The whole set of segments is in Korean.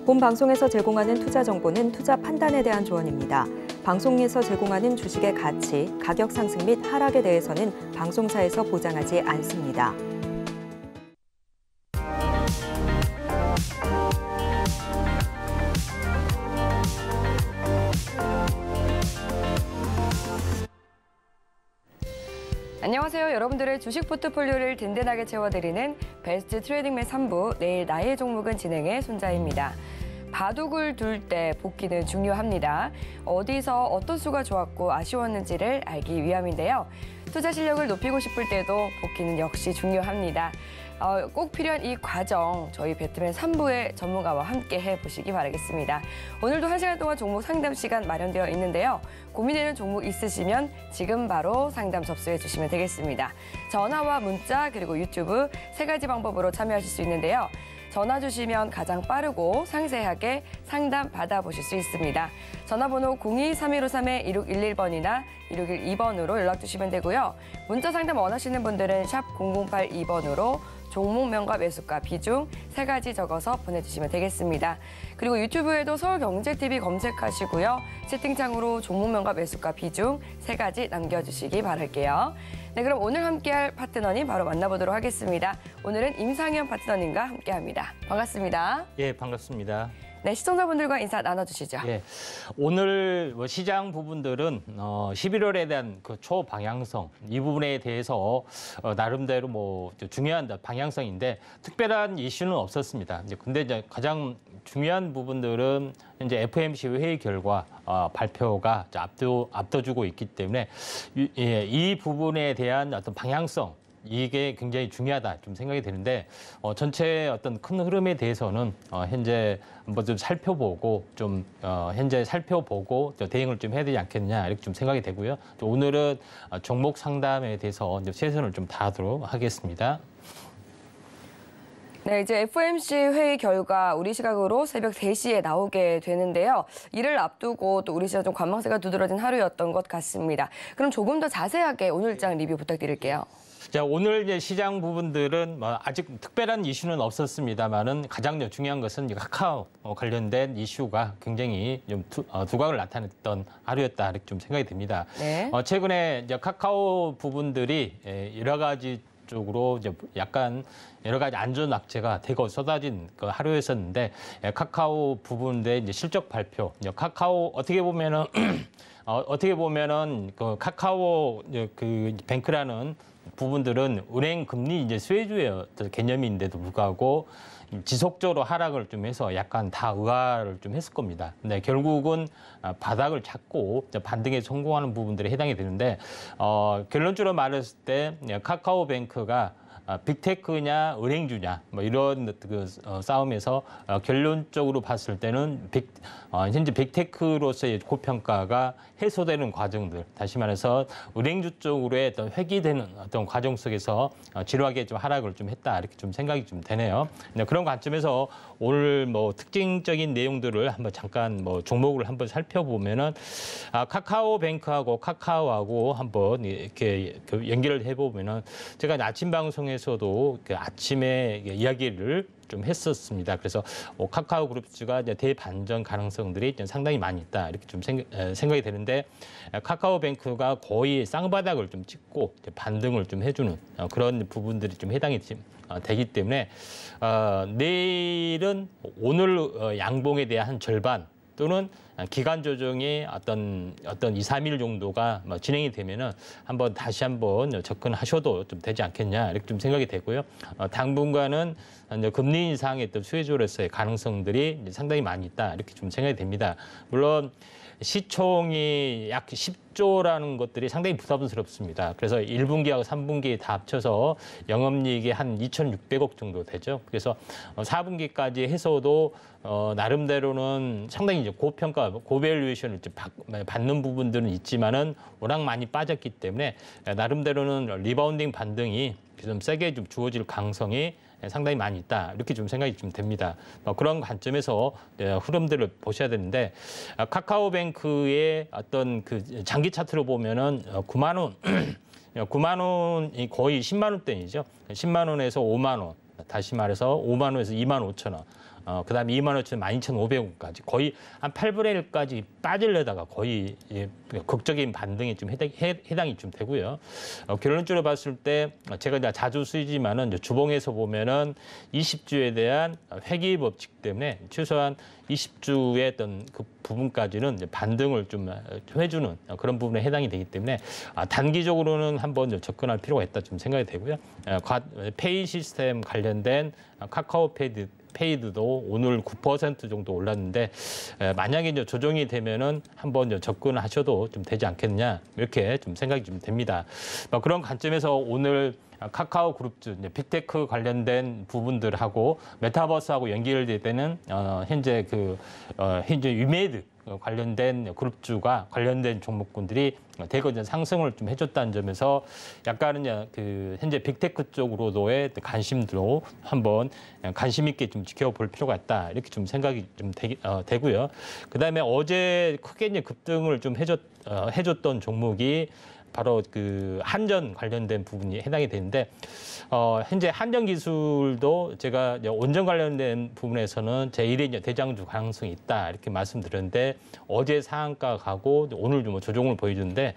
본 방송에서 제공하는 투자 정보는 투자 판단에 대한 조언입니다. 방송에서 제공하는 주식의 가치, 가격 상승 및 하락에 대해서는 방송사에서 보장하지 않습니다. 안녕하세요. 여러분들의 주식 포트폴리오를 든든하게 채워드리는 베스트 트레이딩맨 3부, 내일 나의 종목은 진행의 손자입니다. 바둑을 둘 때 복귀는 중요합니다. 어디서 어떤 수가 좋았고 아쉬웠는지를 알기 위함인데요. 투자 실력을 높이고 싶을 때도 복귀는 역시 중요합니다. 꼭 필요한 이 과정 저희 배트맨 3부의 전문가와 함께 해보시기 바라겠습니다. 오늘도 1시간 동안 종목 상담 시간 마련되어 있는데요. 고민되는 종목 있으시면 지금 바로 상담 접수해 주시면 되겠습니다. 전화와 문자 그리고 유튜브 3가지 방법으로 참여하실 수 있는데요. 전화 주시면 가장 빠르고 상세하게 상담 받아보실 수 있습니다. 전화번호 02-3153-1611번이나 1612번으로 연락 주시면 되고요. 문자 상담 원하시는 분들은 샵 0082번으로 종목명과 매수가, 비중 3가지 적어서 보내주시면 되겠습니다. 그리고 유튜브에도 서울경제TV 검색하시고요. 채팅창으로 종목명과 매수가, 비중 3가지 남겨주시기 바랄게요. 네, 그럼 오늘 함께할 파트너님 바로 만나보도록 하겠습니다. 오늘은 임상현 파트너님과 함께합니다. 반갑습니다. 예, 반갑습니다. 네, 시청자분들과 인사 나눠주시죠. 예, 오늘 시장 부분들은 11월에 대한 그 초방향성 이 부분에 대해서 나름대로 뭐 중요한 방향성인데 특별한 이슈는 없었습니다. 근데 이제 가장 중요한 부분들은 이제 FOMC 회의 결과 발표가 앞둬주고 있기 때문에 이 부분에 대한 어떤 방향성 이게 굉장히 중요하다 좀 생각이 되는데 전체 어떤 큰 흐름에 대해서는 현재 한번 좀 살펴보고 좀 현재 살펴보고 대응을 좀 해야 되지 않겠냐 이렇게 좀 생각이 되고요. 오늘은 종목 상담에 대해서 이제 최선을 좀 다하도록 하겠습니다. 네, 이제 FOMC 회의 결과 우리 시각으로 새벽 3시에 나오게 되는데요. 이를 앞두고 또 우리 시장 좀 관망세가 두드러진 하루였던 것 같습니다. 그럼 조금 더 자세하게 오늘 일정 리뷰 부탁드릴게요. 자, 오늘 이제 시장 부분들은 아직 특별한 이슈는 없었습니다만은 가장 중요한 것은 카카오 관련된 이슈가 굉장히 좀 두각을 나타냈던 하루였다 이렇게 좀 생각이 듭니다. 네. 최근에 이제 카카오 부분들이 여러 가지 쪽으로 이제 약간 여러 가지 안전 악재가 대거 쏟아진 그 하루였었는데 카카오 부분의 이제 실적 발표, 카카오 어떻게 보면은 그 카카오 그 뱅크라는 부분들은 은행 금리 이제 수혜주의 개념인데도 불구하고 지속적으로 하락을 좀 해서 약간 다 의아를 좀 했을 겁니다. 근데 결국은 바닥을 찾고 반등에 성공하는 부분들에 해당이 되는데 결론적으로 말했을 때 카카오뱅크가 빅테크냐 은행주냐 뭐 이런 그 싸움에서 결론적으로 봤을 때는 현재 빅테크로서의 고평가가 해소되는 과정들, 다시 말해서 은행주 쪽으로의 어떤 회귀되는 어떤 과정 속에서 지루하게 좀 하락을 좀 했다 이렇게 좀 생각이 좀 되네요. 그런 관점에서 오늘 뭐 특징적인 내용들을 한번 잠깐 뭐 종목을 한번 살펴보면은 카카오뱅크하고 카카오하고 한번 이렇게 연결을 해보면은 제가 아침 방송에서도 그 아침에 이야기를 좀 했었습니다. 그래서 카카오 그룹주가 이제 대반전 가능성들이 상당히 많이 있다 이렇게 좀 생각이 되는데 카카오뱅크가 거의 쌍바닥을 좀 찍고 반등을 좀 해주는 그런 부분들이 좀 해당이 되기 때문에 내일은 오늘 양봉에 대한 한 절반 또는 기간 조정이 어떤 2, 3일 정도가 진행이 되면은 다시 한번 접근하셔도 좀 되지 않겠냐 이렇게 좀 생각이 되고요. 당분간은 금리 인상의 어떤 수혜주로서의 가능성들이 상당히 많이 있다 이렇게 좀 생각이 됩니다. 물론 시총이 약 10조라는 것들이 상당히 부담스럽습니다. 그래서 1분기하고 3분기 다 합쳐서 영업이익이 한 2,600억 정도 되죠. 그래서 4분기까지 해서도 나름대로는 상당히 이제 고평가, 고밸류에이션을 받는 부분들은 있지만은 워낙 많이 빠졌기 때문에 나름대로는 리바운딩 반등이 좀 세게 좀 주어질 가능성이 상당히 많이 있다 이렇게 좀 생각이 좀 됩니다. 그런 관점에서 흐름들을 보셔야 되는데 카카오뱅크의 어떤 그 장기 차트로 보면은 9만 원, 9만 원이 거의 10만 원대이죠. 10만 원에서 5만 원, 다시 말해서 5만 원에서 2만 5천 원. 그다음에 25,000원, 12,500원까지 거의 한 8분의 1까지 빠지려다가 거의 극적인 반등에 좀 해당이 좀 되고요. 결론적으로 봤을 때 제가 이제 자주 쓰이지만은 주봉에서 보면은 20주에 대한 회귀 법칙 때문에 최소한 20주의 어떤 그 부분까지는 이제 반등을 좀 해주는 그런 부분에 해당이 되기 때문에 단기적으로는 한번 접근할 필요가 있다 좀 생각이 되고요. 페이 시스템 관련된 카카오페이드도 오늘 9% 정도 올랐는데 만약에 이제 조정이 되면은 한번 접근하셔도 좀 되지 않겠냐 이렇게 좀 생각이 좀 됩니다. 그런 관점에서 오늘 카카오 그룹주, 빅테크 관련된 부분들하고 메타버스하고 연결되는 현재 현재 위메이드 관련된 그룹주가 관련된 종목군들이 대거 상승을 좀 해줬다는 점에서 약간은 현재 빅테크 쪽으로도의 관심도 한번 관심 있게 좀 지켜볼 필요가 있다 이렇게 좀 생각이 좀 되고요. 그다음에 어제 크게 이제 급등을 좀 해줬던 종목이 바로 그 한전 관련된 부분이 해당이 되는데 현재 한전 기술도 제가 원전 관련된 부분에서는 제1의 이제 대장주 가능성이 있다 이렇게 말씀드렸는데 어제 상한가 가고 오늘 좀 조정을 보여주는데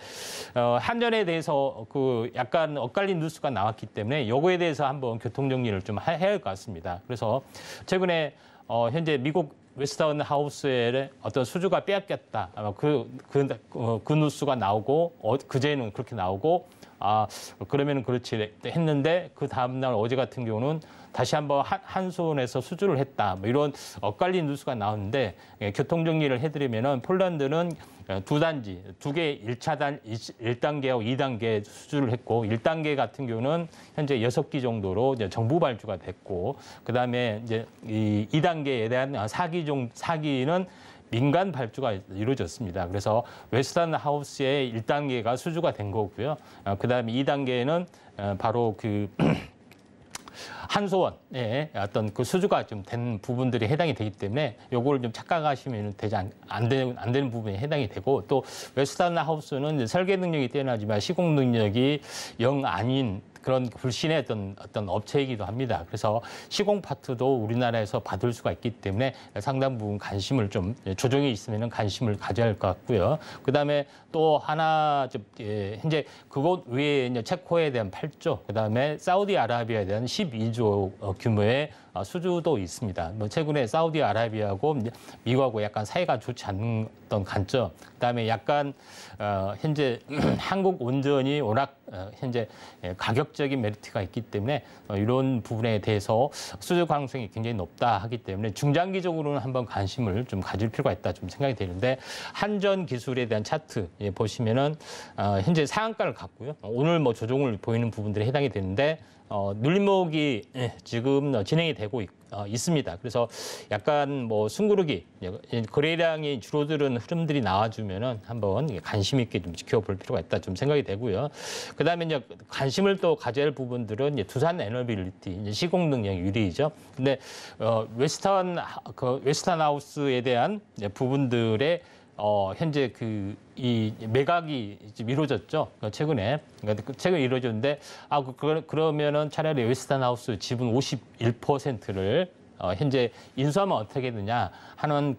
한전에 대해서 그 약간 엇갈린 뉴스가 나왔기 때문에 요거에 대해서 한번 교통 정리를 좀 해야 할 것 같습니다. 그래서 최근에 현재 미국 웨스턴 하우스의 어떤 수주가 빼앗겼다. 그 뉴스가 나오고 그제는 그렇게 나오고 그러면은 그렇지 했는데 그 다음 날 어제 같은 경우는 다시 한번 한손에서 수주를 했다. 뭐 이런 엇갈린 뉴스가 나오는데 교통 정리를 해드리면은 폴란드는 두 개 1단계하고 2단계 수주를 했고 1단계 같은 경우는 현재 6기 정도로 이제 정부 발주가 됐고 그다음에 이제 이 2단계에 대한 사기는 민간 발주가 이루어졌습니다. 그래서 웨스턴 하우스의 1단계가 수주가 된 거고요. 그다음에 2단계는 바로 그 한소원의 어떤 그 수주가 좀 된 부분들이 해당이 되기 때문에 요거를 좀 착각하시면 안 되는 부분이 해당이 되고 또 웨스턴 하우스는 이제 설계 능력이 뛰어나지만 시공 능력이 영 아닌 그런 불신의 어떤 업체이기도 합니다. 그래서 시공 파트도 우리나라에서 받을 수가 있기 때문에 상당 부분 관심을 좀 조정이 있으면 관심을 가져야 할 것 같고요. 그다음에 또 하나 현재 그곳 외에 이제 체코에 대한 8조, 그다음에 사우디아라비아에 대한 12조 규모의 수주도 있습니다. 뭐 최근에 사우디아라비아하고 미국하고 약간 사이가 좋지 않던 관점, 그다음에 약간 현재 한국 원전이 워낙 현재 가격적인 메리트가 있기 때문에 이런 부분에 대해서 수주 가능성이 굉장히 높다 하기 때문에 중장기적으로는 한번 관심을 좀 가질 필요가 있다 좀 생각이 되는데 한전 기술에 대한 차트 보시면은 현재 상한가를 갔고요. 오늘 뭐 조정을 보이는 부분들이 해당이 되는데 눌림목이 지금 진행이 되고 있습니다. 그래서 약간 뭐 숨고르기 거래량이 줄어드는 흐름들이 나와주면은 한번 관심 있게 좀 지켜볼 필요가 있다 좀 생각이 되고요. 그다음에 이제 관심을 또 가져야 할 부분들은 이제 두산 에너빌리티 이제 시공 능력 유리이죠. 근데 웨스턴 하우스에 대한 부분들의 현재 이 매각이 지금 이루어졌죠. 최근에 이루어졌는데 그러면은 차라리 웨스턴 하우스 지분 51%를 현재 인수하면 어떻게 되느냐 하는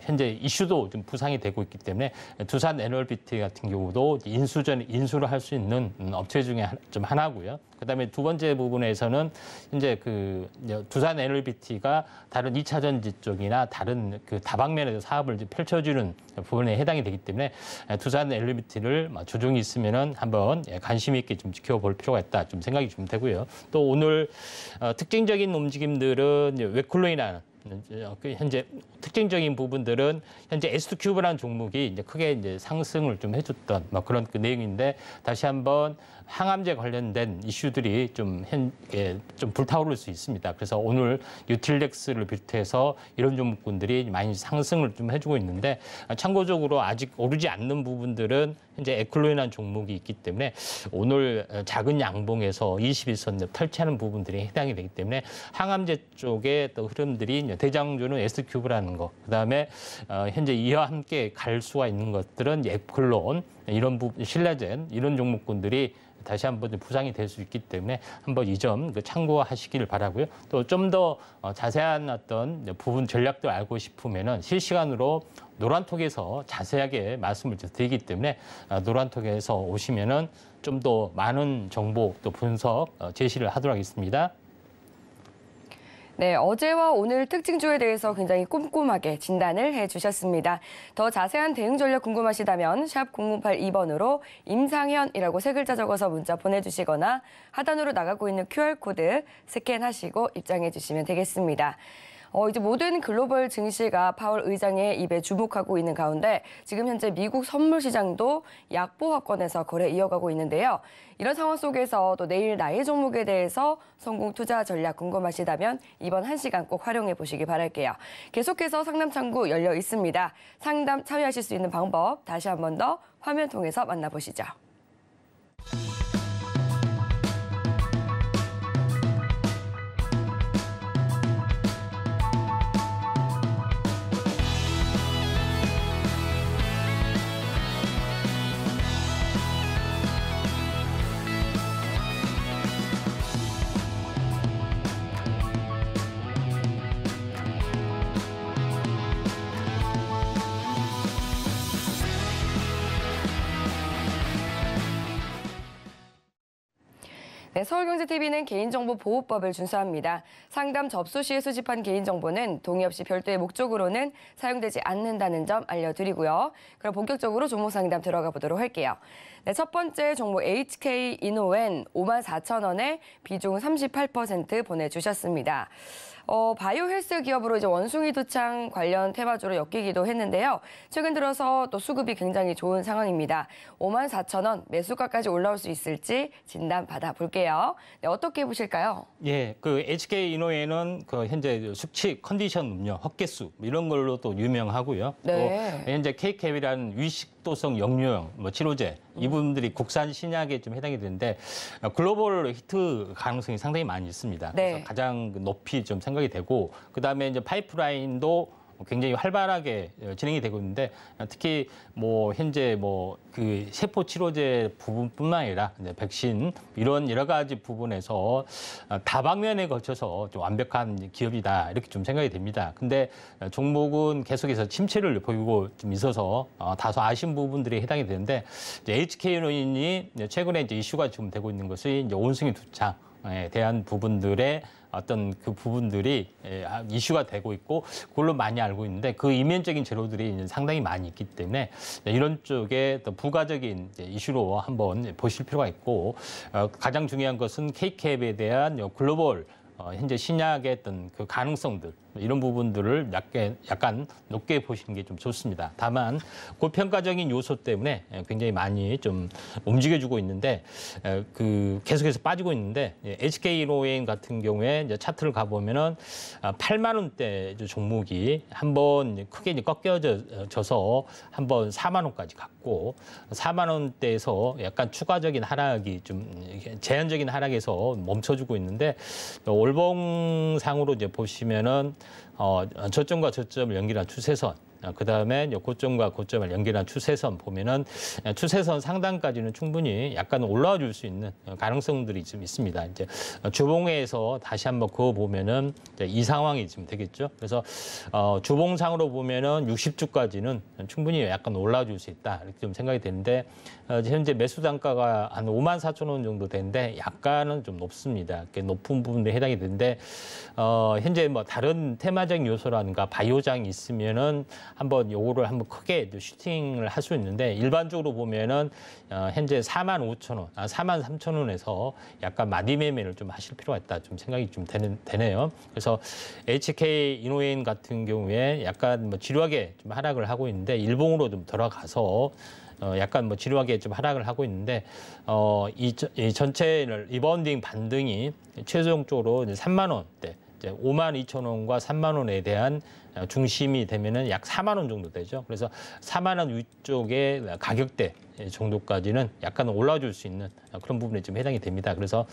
현재 이슈도 좀 부상이 되고 있기 때문에 두산 에너빌리티 같은 경우도 인수를 할 수 있는 업체 중에 좀 하나고요. 그다음에 두 번째 부분에서는 현재 두산 에너빌리티가 다른 2차 전지 쪽이나 다른 다방면에서 사업을 펼쳐주는 부분에 해당이 되기 때문에 두산 에너빌리티를 조정이 있으면은 한번 관심 있게 좀 지켜볼 필요가 있다 좀 생각이 좀 되고요. 또 오늘 특징적인 움직임들은 웨클로이나 현재 특징적인 부분들은 현재 S2큐브라는 종목이 크게 상승을 좀 해줬던 그런 내용인데 다시 한번 항암제 관련된 이슈들이 좀 불타오를 수 있습니다. 그래서 오늘 유틸렉스를 비롯해서 이런 종목군들이 많이 상승을 좀 해주고 있는데 참고적으로 아직 오르지 않는 부분들은 현재 에클로이라는 종목이 있기 때문에 오늘 작은 양봉에서 21선 탈취하는 부분들이 해당이 되기 때문에 항암제 쪽의 또 흐름들이 대장주는 S큐브라는 거, 그다음에 현재 이와 함께 갈 수가 있는 것들은 에클론 이런 부분, 신라젠 이런 종목군들이 다시 한번 부상이 될 수 있기 때문에 한번 이 점 참고하시길 바라고요. 또 좀 더 자세한 어떤 부분 전략도 알고 싶으면은 실시간으로 노란톡에서 자세하게 말씀을 드리기 때문에 노란톡에서 오시면은 좀 더 많은 정보 또 분석 제시를 하도록 하겠습니다. 네, 어제와 오늘 특징주에 대해서 굉장히 꼼꼼하게 진단을 해주셨습니다. 더 자세한 대응 전략 궁금하시다면 샵 0082번으로 임상현이라고 3글자 적어서 문자 보내주시거나 하단으로 나가고 있는 QR코드 스캔하시고 입장해 주시면 되겠습니다. 이제 모든 글로벌 증시가 파월 의장의 입에 주목하고 있는 가운데 지금 현재 미국 선물 시장도 약보합권에서 거래 이어가고 있는데요. 이런 상황 속에서 또 내일 나의 종목에 대해서 성공 투자 전략 궁금하시다면 이번 1시간 꼭 활용해 보시기 바랄게요. 계속해서 상담 창구 열려 있습니다. 상담 참여하실 수 있는 방법 다시 한 번 더 화면 통해서 만나보시죠. 네, 서울경제TV는 개인정보보호법을 준수합니다. 상담 접수 시에 수집한 개인정보는 동의 없이 별도의 목적으로는 사용되지 않는다는 점 알려드리고요. 그럼 본격적으로 종목 상담 들어가 보도록 할게요. 네, 첫 번째 종목 HK이노웬 54,000원에 비중 38% 보내주셨습니다. 바이오 헬스 기업으로 이제 원숭이 두창 관련 테마주로 엮이기도 했는데요. 최근 들어서 또 수급이 굉장히 좋은 상황입니다. 54,000원 매수가까지 올라올 수 있을지 진단 받아볼게요. 네, 어떻게 보실까요? 예, 그 HK이노웨는 그 현재 숙취 컨디션 음료, 헛개수 이런 걸로 또 유명하고요. 네. 또 현재 K캡이라는 위식도성 역류형 치료제 이분들이 국산 신약에 좀 해당이 되는데 글로벌 히트 가능성이 상당히 많이 있습니다. 네. 그래서 가장 높이 좀 생각이 되고 그다음에 이제 파이프라인도 굉장히 활발하게 진행이 되고 있는데 특히 뭐 현재 뭐 그 세포 치료제 부분뿐만 아니라 이제 백신 이런 여러 가지 부분에서 다방면에 걸쳐서 좀 완벽한 기업이다 이렇게 좀 생각이 됩니다. 근데 종목은 계속해서 침체를 보이고 좀 있어서 다소 아쉬운 부분들이 해당이 되는데 HK이노인이 최근에 이제 이슈가 좀 되고 있는 것이 이제 원숭이 두창에 대한 부분들의 어떤 그 부분들이 이슈가 되고 있고 그걸로 많이 알고 있는데 그 이면적인 재료들이 상당히 많이 있기 때문에 이런 쪽에 또 부가적인 이슈로 한번 보실 필요가 있고 가장 중요한 것은 K캡에 대한 글로벌 현재 신약의 어떤 그 가능성들 이런 부분들을 약간 높게 보시는 게 좀 좋습니다. 다만 고평가적인 요소 때문에 굉장히 많이 좀 움직여주고 있는데 그 계속해서 빠지고 있는데 HK이노웨인 같은 경우에 이제 차트를 가보면은 8만 원대 종목이 한번 크게 이제 꺾여져서 한번 4만 원까지 갔고 4만 원대에서 약간 추가적인 하락이 좀 제한적인 하락에서 멈춰주고 있는데 월봉상으로 이제 보시면은 저점과 저점을 연결한 추세선, 그 다음에 고점과 고점을 연결한 추세선 보면은 추세선 상단까지는 충분히 약간 올라와 줄 수 있는 가능성들이 좀 있습니다. 이제 주봉에서 다시 한번 그거 보면은 이 상황이 좀 되겠죠. 그래서 주봉상으로 보면은 60주까지는 충분히 약간 올라와 줄 수 있다 이렇게 좀 생각이 되는데 현재 매수 단가가 한 54,000원 정도 되는데 약간은 좀 높습니다. 높은 부분에 해당이 되는데 현재 뭐 다른 테마적인 요소라든가 바이오장이 있으면은 한번 요거를 한번 크게 슈팅을 할 수 있는데 일반적으로 보면은 현재 45,000원, 43,000원에서 약간 마디 매매를 좀 하실 필요가 있다 좀 생각이 좀 되네요. 그래서 HK이노웨인 같은 경우에 약간 뭐 지루하게 좀 하락을 하고 있는데 일봉으로 좀 들어가서 약간 뭐 지루하게 좀 하락을 하고 있는데 이 전체를 리바운딩 반등이 최종적으로 이제 3만 원대. 이제 52,000원과 3만 원에 대한 중심이 되면은 약 4만 원 정도 되죠. 그래서 4만 원 위쪽의 가격대 정도까지는 약간 올라줄 수 있는 그런 부분에 좀 해당이 됩니다. 그래서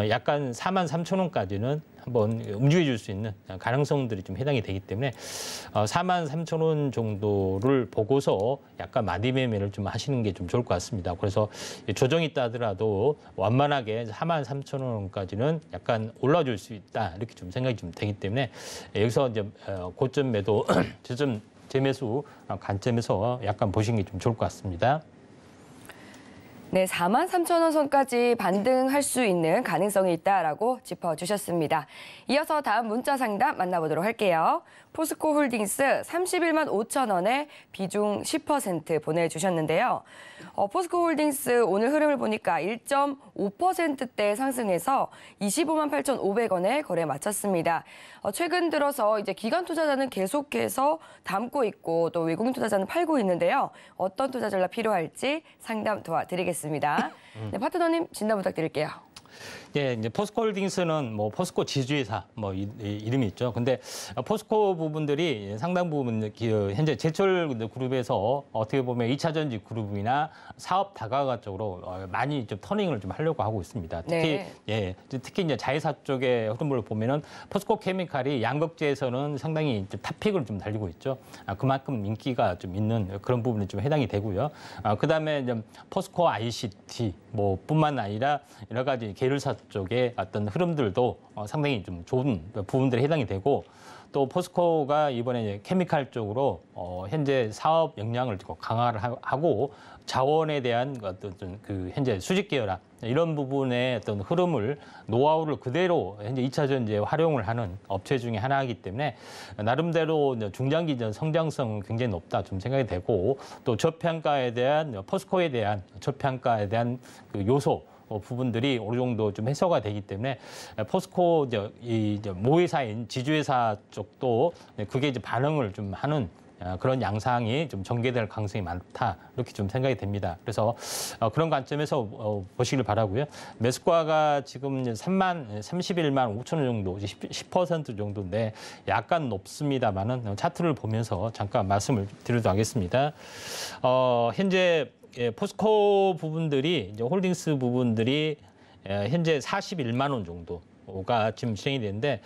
약간 43,000원까지는 한번 움직여 줄 수 있는 가능성들이 좀 해당이 되기 때문에 43,000원 정도를 보고서 약간 마디 매매를 좀 하시는 게 좀 좋을 것 같습니다. 그래서 조정이 있다더라도 완만하게 43,000원까지는 약간 올라와 줄 수 있다 이렇게 좀 생각이 좀 되기 때문에 여기서 이제 고점 매도, 저점 재매수 관점에서 약간 보시는 게 좀 좋을 것 같습니다. 네, 43,000원 선까지 반등할 수 있는 가능성이 있다라고 짚어주셨습니다. 이어서 다음 문자 상담 만나보도록 할게요. 포스코 홀딩스 31만 5천 원에 비중 10% 보내주셨는데요. 포스코 홀딩스 오늘 흐름을 보니까 1.5%대 상승해서 25만 8,500원에 거래 마쳤습니다. 최근 들어서 이제 기관 투자자는 계속해서 담고 있고 또 외국인 투자자는 팔고 있는데요. 어떤 투자 전략 필요할지 상담 도와드리겠습니다. 네, 파트너님 진단 부탁드릴게요. 예, 이제 포스코홀딩스는 뭐 포스코 지주회사 뭐 이름이 있죠. 근데 포스코 부분들이 상당 부분 현재 제철 그룹에서 어떻게 보면 2차 전지 그룹이나 사업 다가가 쪽으로 많이 좀 터닝을 좀 하려고 하고 있습니다. 특히 네. 특히 이제 자회사 쪽의 흐름을 보면은 포스코 케미칼이 양극재에서는 상당히 탑픽을 좀 달리고 있죠. 그만큼 인기가 좀 있는 그런 부분이 좀 해당이 되고요. 그다음에 이제 포스코 ICT 뭐 뿐만 아니라 여러 가지 계열사 쪽의 어떤 흐름들도 상당히 좀 좋은 부분들이 해당이 되고 또 포스코가 이번에 이제 케미칼 쪽으로 현재 사업 역량을 강화를 하고 자원에 대한 어떤 그 현재 수직 계열화 이런 부분의 어떤 흐름을 노하우를 그대로 현재 2차 전지에 활용을 하는 업체 중에 하나이기 때문에 나름대로 중장기전 성장성은 굉장히 높다 좀 생각이 되고 또 저평가에 대한 포스코에 대한 저평가에 대한 그 요소 부분들이 어느 정도 좀 해소가 되기 때문에 포스코 이제 모회사인 지주회사 쪽도 그게 이제 반응을 좀 하는 그런 양상이 좀 전개될 가능성이 많다 이렇게 좀 생각이 됩니다. 그래서 그런 관점에서 보시길 바라고요. 매수가가 지금 31만 5천 원 정도, 10% 정도인데 약간 높습니다만은 차트를 보면서 잠깐 말씀을 드리도록 하겠습니다. 현재 포스코 부분들이 이제 홀딩스 부분들이 현재 41만 원 정도가 지금 진행이 되는데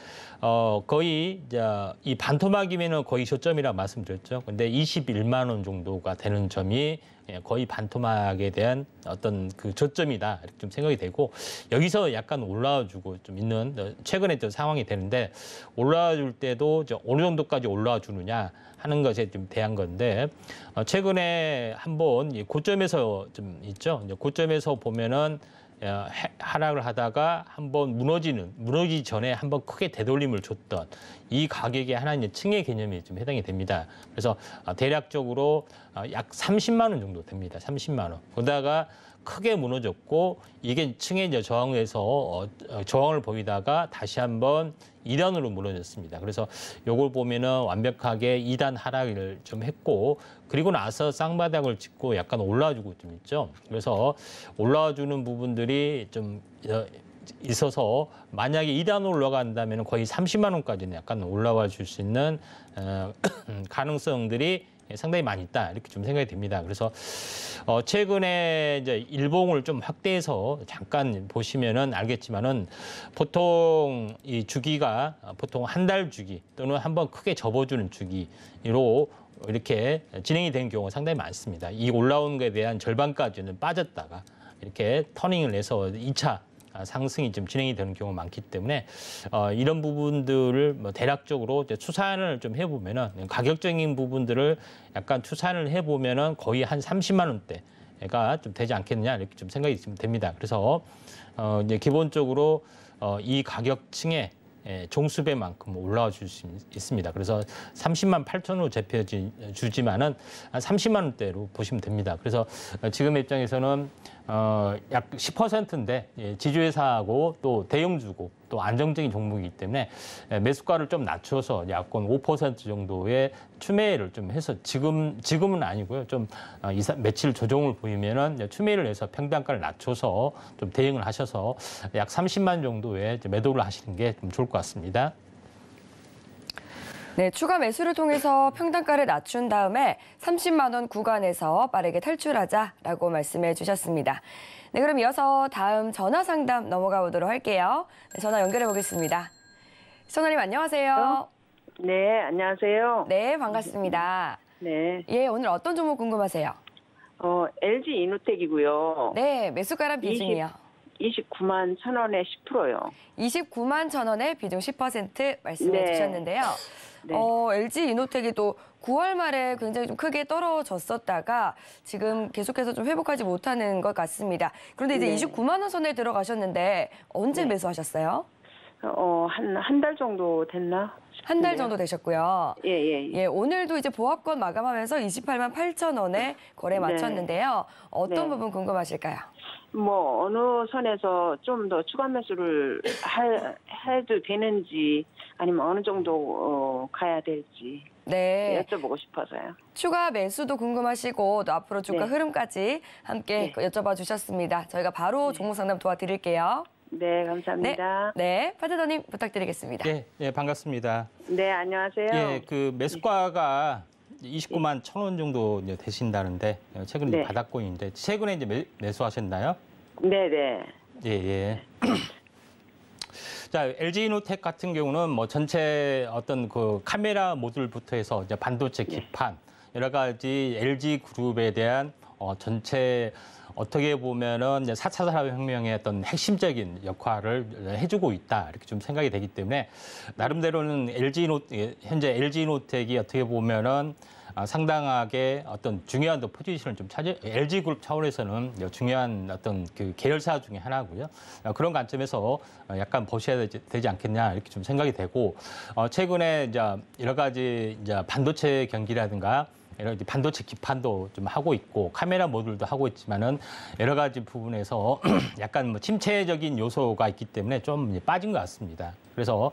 거의 이제 이 반토막이면은 거의 저점이라 말씀드렸죠. 근데 21만 원 정도가 되는 점이 거의 반토막에 대한 어떤 그 저점이다 이렇게 좀 생각이 되고 여기서 약간 올라와주고 좀 있는 최근에 또 상황이 되는데 올라와줄 때도 이제 어느 정도까지 올라와 주느냐 하는 것에 좀 대한 건데 최근에 한번 고점에서 좀 있죠. 이제 고점에서 보면은 하락을 하다가 한번 무너지기 전에 한번 크게 되돌림을 줬던 이 가격에 하나의 층의 개념이 좀 해당이 됩니다. 그래서 대략적으로 약 30만 원 정도 됩니다. 30만 원. 그러다가 크게 무너졌고 이게 층의 이제 저항에서 저항을 보이다가 다시 한번 2단으로 무너졌습니다. 그래서 요걸 보면은 완벽하게 2단 하락을 좀 했고 그리고 나서 쌍바닥을 짚고 약간 올라와주고 좀 있죠. 그래서 올라와주는 부분들이 좀 있어서 만약에 2단으로 올라간다면 거의 30만 원까지는 약간 올라와 줄 수 있는 가능성들이 상당히 많이 있다 이렇게 좀 생각이 됩니다. 그래서 최근에 이제 일봉을 좀 확대해서 잠깐 보시면은 알겠지만은 보통 이 주기가 보통 한 달 주기 또는 한번 크게 접어주는 주기로 이렇게 진행이 되는 경우가 상당히 많습니다. 이 올라온 것에 대한 절반까지는 빠졌다가 이렇게 터닝을 해서 2차 상승이 좀 진행이 되는 경우가 많기 때문에 이런 부분들을 뭐 대략적으로 이제 추산을 좀 해보면은 가격적인 부분들을 약간 추산을 해보면은 거의 한 30만 원대가 좀 되지 않겠느냐 이렇게 좀 생각이 좀 됩니다. 그래서 이제 기본적으로 이 가격층에 종수배만큼 올라와 줄 수 있습니다. 그래서 30만 8천으로 잡혀주지만은 한 30만 원대로 보시면 됩니다. 그래서 지금의 입장에서는 약 10%인데 지주회사하고 또 대형주고 또 안정적인 종목이기 때문에 매수가를 좀 낮춰서 약간 5% 정도의 추매를 좀 해서 지금은 아니고요. 좀 며칠 조정을 보이면은 추매를 해서 평단가를 낮춰서 좀 대응을 하셔서 약 30만 정도의 매도를 하시는 게 좀 좋을 것 같습니다. 네, 추가 매수를 통해서 평단가를 낮춘 다음에 30만 원 구간에서 빠르게 탈출하자라고 말씀해 주셨습니다. 네, 그럼 이어서 다음 전화 상담 넘어가 보도록 할게요. 네, 전화 연결해 보겠습니다. 시청자님 안녕하세요. 네, 안녕하세요. 네, 반갑습니다. 네. 예, 오늘 어떤 종목 궁금하세요? LG 이노텍이고요. 네, 매수가랑 비중이요. 29만 1,000원에 10%요. 29만 1,000원에 비중 10% 말씀해 네. 주셨는데요. 네. LG 이노텍이 또 9월 말에 굉장히 좀 크게 떨어졌었다가 지금 계속해서 좀 회복하지 못하는 것 같습니다. 그런데 이제 네. 29만 원 선에 들어가셨는데 언제 네. 매수하셨어요? 한 달 정도 됐나? 한 달 싶은데요. 정도 되셨고요. 예. 예, 오늘도 이제 보합권 마감하면서 28만 8천 원에 거래 네. 마쳤는데요. 어떤 네. 부분 궁금하실까요? 뭐 어느 선에서 좀 더 추가 매수를 해도 되는지 아니면 어느 정도 가야 될지 네. 여쭤보고 싶어서요. 추가 매수도 궁금하시고 또 앞으로 주가 네. 흐름까지 함께 네. 여쭤봐 주셨습니다. 저희가 바로 종목 상담 도와드릴게요. 네, 감사합니다. 네, 파트너님 부탁드리겠습니다. 예, 반갑습니다. 네, 안녕하세요. 예, 그 매수가가 29만 1,000원 정도 이제 되신다는데 최근에 네. 바닥권인데 최근에 이제 매수하셨나요? 네. 예. 자, LG이노텍 같은 경우는 뭐 전체 어떤 그 카메라 모듈부터 해서 이제 반도체 기판 여러 가지 LG 그룹에 대한 전체 어떻게 보면은 이제 4차 산업혁명의 어떤 핵심적인 역할을 해주고 있다 이렇게 좀 생각이 되기 때문에 나름대로는 현재 LG이노텍이 어떻게 보면은 상당하게 어떤 중요한 포지션을 좀 LG 그룹 차원에서는 중요한 어떤 그 계열사 중에 하나고요. 그런 관점에서 약간 보셔야 되지 않겠냐 이렇게 좀 생각이 되고 최근에 이제 여러 가지 이제 반도체 경기라든가 여러 가지 반도체 기판도 좀 하고 있고 카메라 모듈도 하고 있지만은 여러 가지 부분에서 약간 뭐 침체적인 요소가 있기 때문에 좀 빠진 것 같습니다. 그래서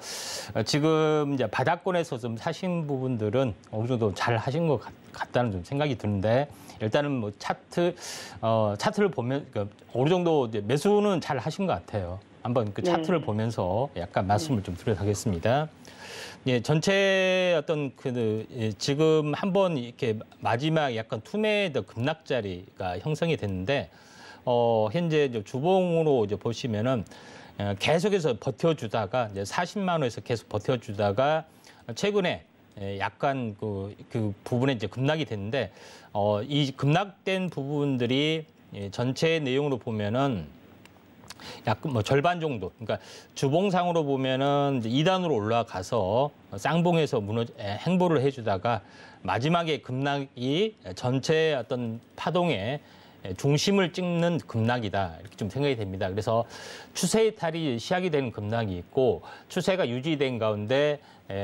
지금 이제 바닥권에서 좀 사신 부분들은 어느 정도 잘 하신 것 같다는 좀 생각이 드는데 일단은 뭐 차트를 보면 어느 정도 이제 매수는 잘 하신 것 같아요. 한번 그 차트를 보면서 약간 말씀을 좀 드려야겠습니다. 예, 전체 어떤 지금 한번 이렇게 마지막 약간 투매의 급락 자리가 형성이 됐는데 현재 이제 주봉으로 이제 보시면은 계속해서 버텨주다가 이제 40만 원에서 계속 버텨주다가 최근에 약간 그 부분에 이제 급락이 됐는데 이 급락된 부분들이 전체 내용으로 보면은 약간 뭐 절반 정도. 그러니까 주봉상으로 보면은 이제 2단으로 올라가서 쌍봉에서 행보를 해주다가 마지막에 급락이 전체 어떤 파동의 중심을 찍는 급락이다 이렇게 좀 생각이 됩니다. 그래서 추세 이탈이 시작이 되는 급락이 있고 추세가 유지된 가운데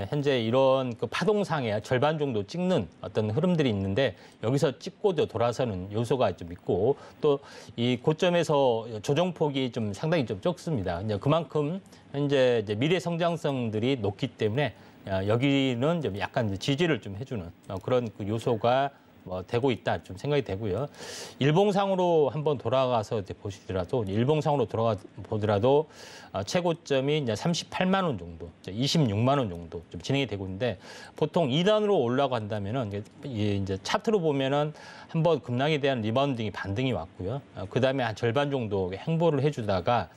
현재 이런 그 파동상의 절반 정도 찍는 어떤 흐름들이 있는데 여기서 찍고도 돌아서는 요소가 좀 있고 또 이 고점에서 조정폭이 좀 상당히 좀 적습니다. 이제 그만큼 현재 이제 미래 성장성들이 높기 때문에 여기는 좀 약간 지지를 좀 해주는 그런 그 요소가 되고 있다 좀 생각이 되고요. 일봉상으로 한번 돌아가서 이제 보시더라도 일봉상으로 돌아가 보더라도 최고점이 이제 38만 원 정도, 26만 원 정도 좀 진행이 되고 있는데 보통 2단으로 올라간다면은 이제 차트로 보면은 한번 급락에 대한 리바운딩이 반등이 왔고요. 그다음에 한 절반 정도 행보를 해주다가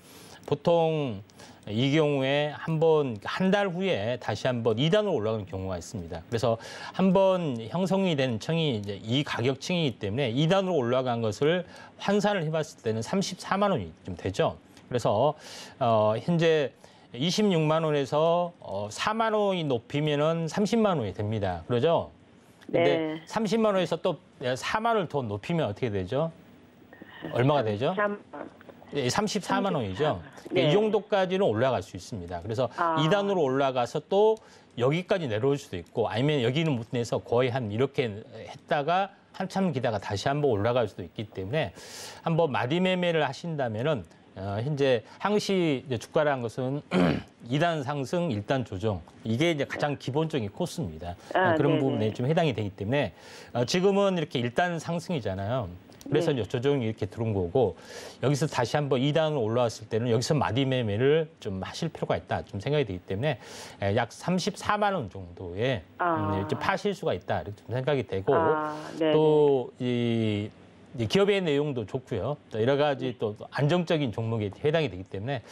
보통 이 경우에 한 달 후에 다시 한번 2단으로 올라가는 경우가 있습니다. 그래서 한번 형성이 된 층이 이제 이 가격층이기 때문에 2단으로 올라간 것을 환산을 해봤을 때는 34만 원이 좀 되죠. 그래서 현재 26만 원에서 4만 원이 높이면은 30만 원이 됩니다. 그러죠? 근데 네. 30만 원에서 또 4만 원을 더 높이면 어떻게 되죠? 얼마가 되죠? 34만 원이죠. 네. 이 정도까지는 올라갈 수 있습니다. 그래서 2단으로 올라가서 또 여기까지 내려올 수도 있고 아니면 여기는 못 내서 거의 한 이렇게 했다가 한참 기다가 다시 한번 올라갈 수도 있기 때문에 한번 마디 매매를 하신다면은 현재 항시 주가라는 것은 2단 상승, 1단 조정 이게 이제 가장 기본적인 코스입니다. 그런 네네. 부분에 좀 해당이 되기 때문에 지금은 이렇게 1단 상승이잖아요. 그래서 네. 이제 조정이 이렇게 들어온 거고 여기서 다시 한번 2단으로 올라왔을 때는 여기서 마디 매매를 좀 하실 필요가 있다 좀 생각이 되기 때문에 약 34만 원 정도의 좀 파실 수가 있다 이렇게 좀 생각이 되고 네. 또 이 기업의 내용도 좋고요. 또 여러 가지 또 안정적인 종목에 해당이 되기 때문에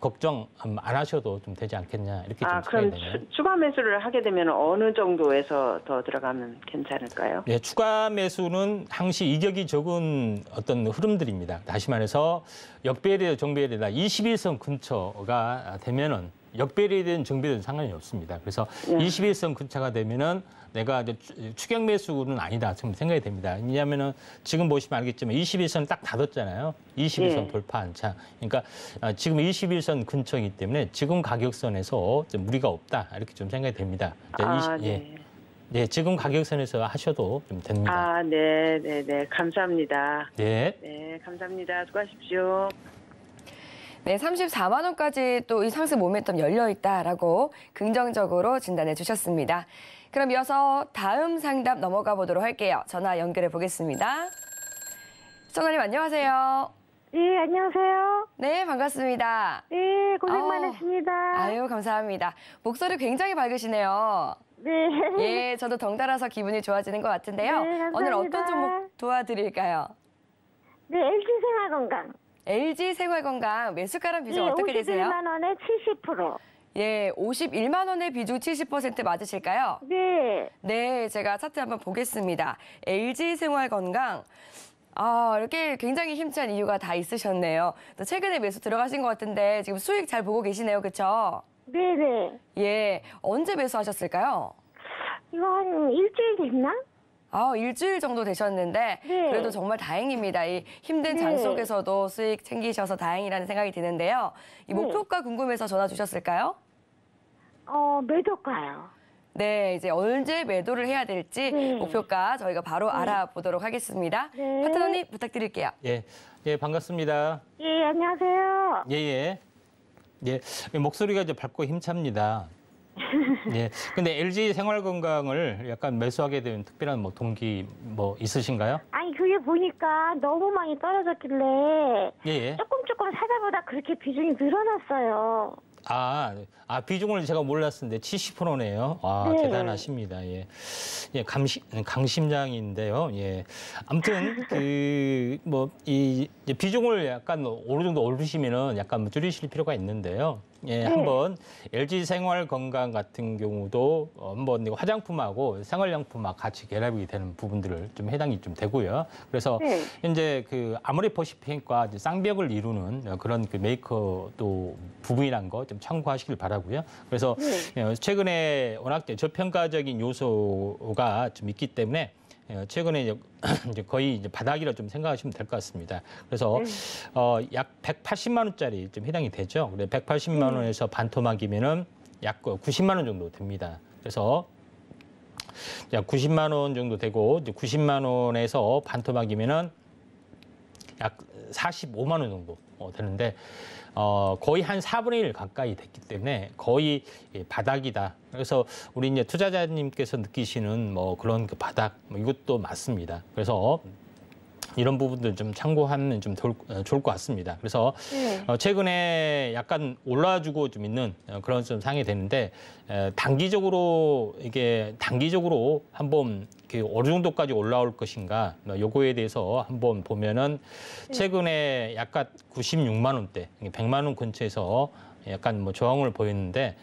걱정 안 하셔도 좀 되지 않겠냐 이렇게 좀 그럼 생각이 되네요. 추가 매수를 하게 되면 어느 정도에서 더 들어가면 괜찮을까요? 네, 추가 매수는 항시 이격이 적은 어떤 흐름들입니다. 다시 말해서 역배열이나 정배열이나 21선 근처가 되면은 역배열이든 정배열이든 상관이 없습니다. 그래서 21선 근처가 되면은 내가 이제 추격 매수는 아니다 지금 생각이 됩니다. 왜냐하면은 지금 보시면 알겠지만 21선 딱 닫았잖아요. 21선 돌파한 차. 그러니까 지금 21선 근처이기 때문에 지금 가격선에서 좀 무리가 없다 이렇게 좀 생각이 됩니다. 네, 지금 가격선에서 하셔도 좀 됩니다. 네. 감사합니다. 네. 네, 감사합니다. 수고하십시오. 네, 34만 원까지 또 이 상승 모멘텀 열려 있다라고 긍정적으로 진단해 주셨습니다. 그럼 이어서 다음 상담 넘어가 보도록 할게요. 전화 연결해 보겠습니다. 시청자님 안녕하세요. 예, 안녕하세요. 네, 반갑습니다. 예, 고생 많으십니다. 아유, 감사합니다. 목소리 굉장히 밝으시네요. 네. 예, 저도 덩달아서 기분이 좋아지는 것 같은데요. 네, 감사합니다. 오늘 어떤 종목 도와드릴까요? 네, LG생활건강. LG 생활건강 매수가랑 비중 예, 어떻게 되세요? 51만 원에 70%. 예, 51만 원의 비중 70% 맞으실까요? 네. 네, 제가 차트 한번 보겠습니다. LG 생활건강. 이렇게 굉장히 힘찬 이유가 다 있으셨네요. 또 최근에 매수 들어가신 것 같은데 지금 수익 잘 보고 계시네요, 그렇죠? 네네. 예, 언제 매수하셨을까요? 이거 한 일주일 됐나? 일주일 정도 되셨는데 네. 그래도 정말 다행입니다. 이 힘든 장 네. 속에서도 수익 챙기셔서 다행이라는 생각이 드는데요. 이 목표가 궁금해서 전화 주셨을까요? 매도가요. 네, 이제 언제 매도를 해야 될지 네. 목표가 저희가 바로 알아보도록 하겠습니다. 네. 파트너님 부탁드릴게요. 예, 반갑습니다. 예, 안녕하세요. 예. 목소리가 이제 밝고 힘찹니다. 예. 근데 LG 생활건강을 약간 매수하게 된 특별한 뭐 동기 뭐 있으신가요? 아니, 그게 보니까 너무 많이 떨어졌길래 예. 조금 사다 보다 그렇게 비중이 늘어났어요. 비중을 제가 몰랐는데 70%네요. 네. 대단하십니다. 예, 강심장인데요. 예, 아무튼 이 비중을 약간 어느 정도 오르시면은 약간 줄이실 필요가 있는데요. 예, 한번 LG 생활건강 같은 경우도 한번 화장품하고 생활용품하고 같이 결합이 되는 부분들을 좀 해당이 좀 되고요. 그래서 현재 그 아모레퍼시픽과 쌍벽을 이루는 그런 그 메이커 또 부분이란 거 좀 참고하시길 바라고요. 그래서 최근에 워낙 저평가적인 요소가 좀 있기 때문에 최근에 이제 거의 이제 바닥이라 좀 생각하시면 될 것 같습니다. 그래서 약 180만 원짜리 좀 해당이 되죠. 그래 180만 원에서 반토막이면은 약 90만 원 정도 됩니다. 그래서 약 90만 원 정도 되고 이제 90만 원에서 반토막이면은 약 45만 원 정도 되는데 거의 한 4분의 1 가까이 됐기 때문에 거의 바닥이다. 그래서 우리 이제 투자자님께서 느끼시는 뭐 그런 그 바닥 이것도 맞습니다. 그래서 이런 부분들 좀 참고하면 좀 좋을 것 같습니다. 그래서 최근에 약간 올라주고 좀 있는 그런 좀 상황이 되는데 단기적으로 한번 어느 정도까지 올라올 것인가 요거에 대해서 한번 보면은 최근에 약간 96만 원대, 100만 원 근처에서 약간 뭐 저항을 보였는데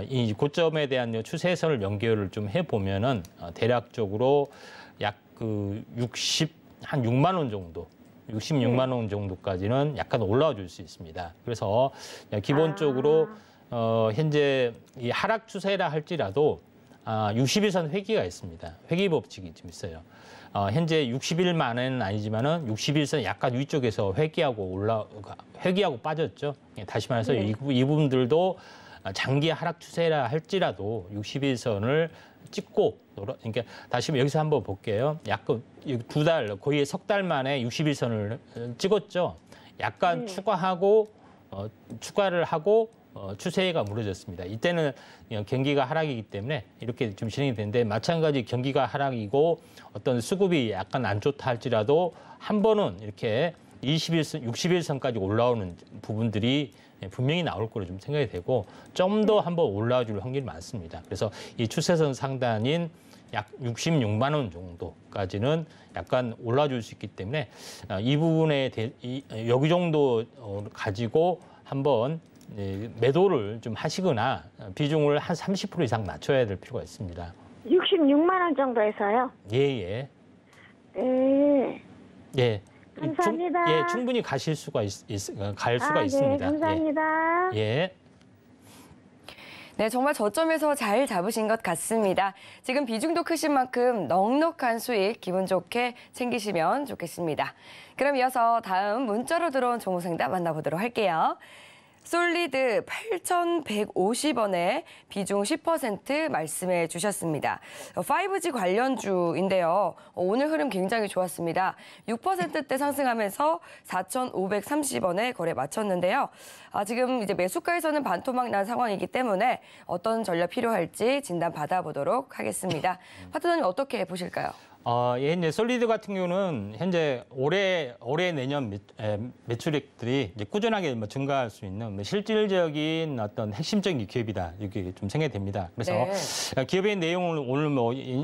이 고점에 대한 추세선을 연결을 좀 해보면은 대략적으로 약 한 6만 원 정도, 66만 원 정도까지는 약간 올라와 줄 수 있습니다. 그래서 기본적으로 현재 이 하락 추세라 할지라도 60일선 회귀가 있습니다. 회귀 법칙이 좀 있어요. 현재 60일만은 아니지만은 60일선 약간 위쪽에서 회귀하고 빠졌죠. 다시 말해서 이 부분들도 장기 하락 추세라 할지라도 60일선을 찍고 그러니까 다시 여기서 한번 볼게요. 약간 2달 거의 석 달 만에 60일선을 찍었죠. 약간 추가를 하고 추세가 무너졌습니다. 이때는 경기가 하락이기 때문에 이렇게 좀 진행이 되는데 마찬가지 경기가 하락이고 어떤 수급이 약간 안 좋다 할지라도 한 번은 이렇게 60일선까지 올라오는 부분들이 분명히 나올 거로 좀 생각이 되고 좀 더 한번 올라와 줄 확률이 많습니다. 그래서 이 추세선 상단인 약 66만 원 정도까지는 약간 올라와 줄 수 있기 때문에 이 부분에 여기 정도 가지고 한번 매도를 좀 하시거나 비중을 한 30% 이상 낮춰야 될 필요가 있습니다. 66만 원 정도에서요? 예. 네. 예. 감사합니다. 충분히 가실 수가 갈 수가 네, 있습니다. 감사합니다. 예. 네, 정말 저점에서 잘 잡으신 것 같습니다. 지금 비중도 크신 만큼 넉넉한 수익 기분 좋게 챙기시면 좋겠습니다. 그럼 이어서 다음 문자로 들어온 종목 상담 만나보도록 할게요. 솔리드 8,150원에 비중 10% 말씀해 주셨습니다. 5G 관련주인데요. 오늘 흐름 굉장히 좋았습니다. 6%대 상승하면서 4,530원에 거래 마쳤는데요. 지금 이제 매수가에서는 반토막 난 상황이기 때문에 어떤 전략 필요할지 진단 받아보도록 하겠습니다. 파트너님 어떻게 보실까요? 이제 솔리드 같은 경우는 현재 올해 내년 매출액들이 이제 꾸준하게 증가할 수 있는 실질적인 어떤 핵심적인 기업이다 이렇게 좀 생각이 됩니다. 그래서 네. 기업의 내용을 오늘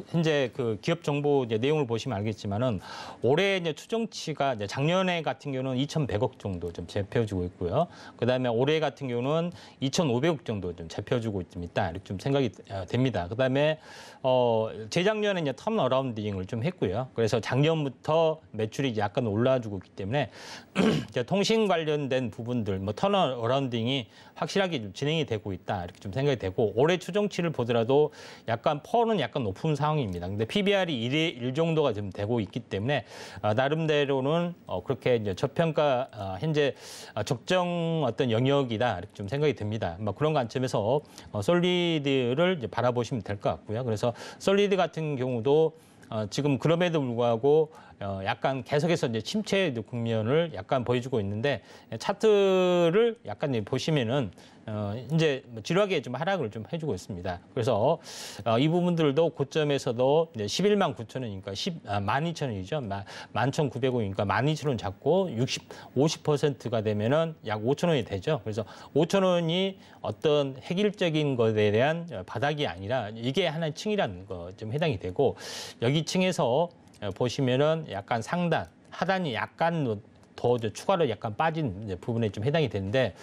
현재 그 기업 정보 이제 내용을 보시면 알겠지만은 올해 이제 추정치가 이제 작년에 같은 경우는 2,100억 정도 좀 잡혀지고 있고요. 그다음에 올해 같은 경우는 2,500억 정도 좀 잡혀지고 있습니다. 이렇게 좀 생각이 됩니다. 그다음에 재작년에 이제 턴어라운딩을 좀 했고요. 그래서 작년부터 매출이 약간 올라주고 있기 때문에 통신 관련된 부분들, 턴어라운딩이 확실하게 좀 진행이 되고 있다 이렇게 좀 생각이 되고 올해 추정치를 보더라도 약간 펄은 약간 높은 상황입니다. 근데 PBR이 1에 1 정도가 좀 되고 있기 때문에 나름대로는 그렇게 이제 저평가 현재 적정 어떤 영역이다 이렇게 좀 생각이 듭니다. 그런 관점에서 솔리드를 이제 바라보시면 될 것 같고요. 그래서 솔리드 같은 경우도 지금 그럼에도 불구하고 약간 계속해서 이제 침체 국면을 약간 보여주고 있는데 차트를 약간 보시면은 이제 지루하게 좀 하락을 좀 해주고 있습니다. 그래서 이 부분들도 고점에서도 이제 11만 9천 원이니까 12,000원이죠. 11,900원이니까 12,000원 잡고 50%가 되면은 약 5천 원이 되죠. 그래서 5천 원이 어떤 획일적인 것에 대한 바닥이 아니라 이게 하나의 층이라는 거 좀 해당이 되고 여기 층에서 보시면은 약간 상단, 하단이 약간 더 추가로 약간 빠진 부분에 좀 해당이 되는데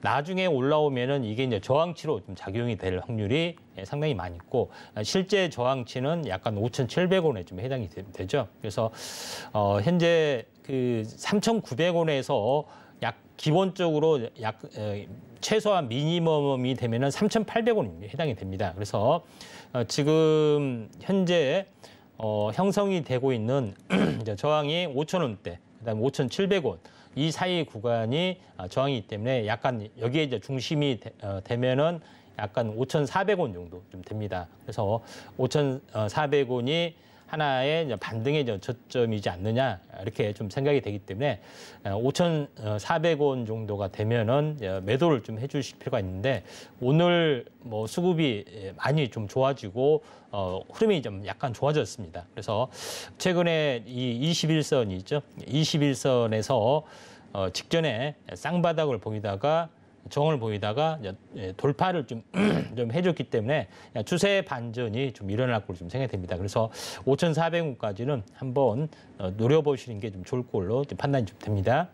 나중에 올라오면은 이게 이제 저항치로 좀 작용이 될 확률이 상당히 많이 있고 실제 저항치는 약간 5,700원에 좀 해당이 되죠. 그래서 현재 그 3,900원에서 약 기본적으로 약 최소한 미니멈이 되면은 3,800원이 해당이 됩니다. 그래서 지금 현재 형성이 되고 있는 이제 저항이 5,000원대, 그다음에 5,700원 이 사이 구간이 저항이기 때문에 약간 여기에 이제 중심이 되면은 약간 5,400원 정도 좀 됩니다. 그래서 5,400원이 하나의 이제 반등의 저점이지 않느냐 이렇게 좀 생각이 되기 때문에 5,400원 정도가 되면은 매도를 좀 해주실 필요가 있는데 오늘 수급이 많이 좀 좋아지고 흐름이 좀 약간 좋아졌습니다. 그래서 최근에 이 21선이 있죠. 21선에서 직전에 쌍바닥을 보이다가 정을 보이다가 돌파를 좀 해줬기 때문에 추세 반전이 좀 일어날 걸로 좀 생각이 됩니다. 그래서 5,400원까지는 한번 노려보시는 게 좀 좋을 걸로 판단이 좀 됩니다.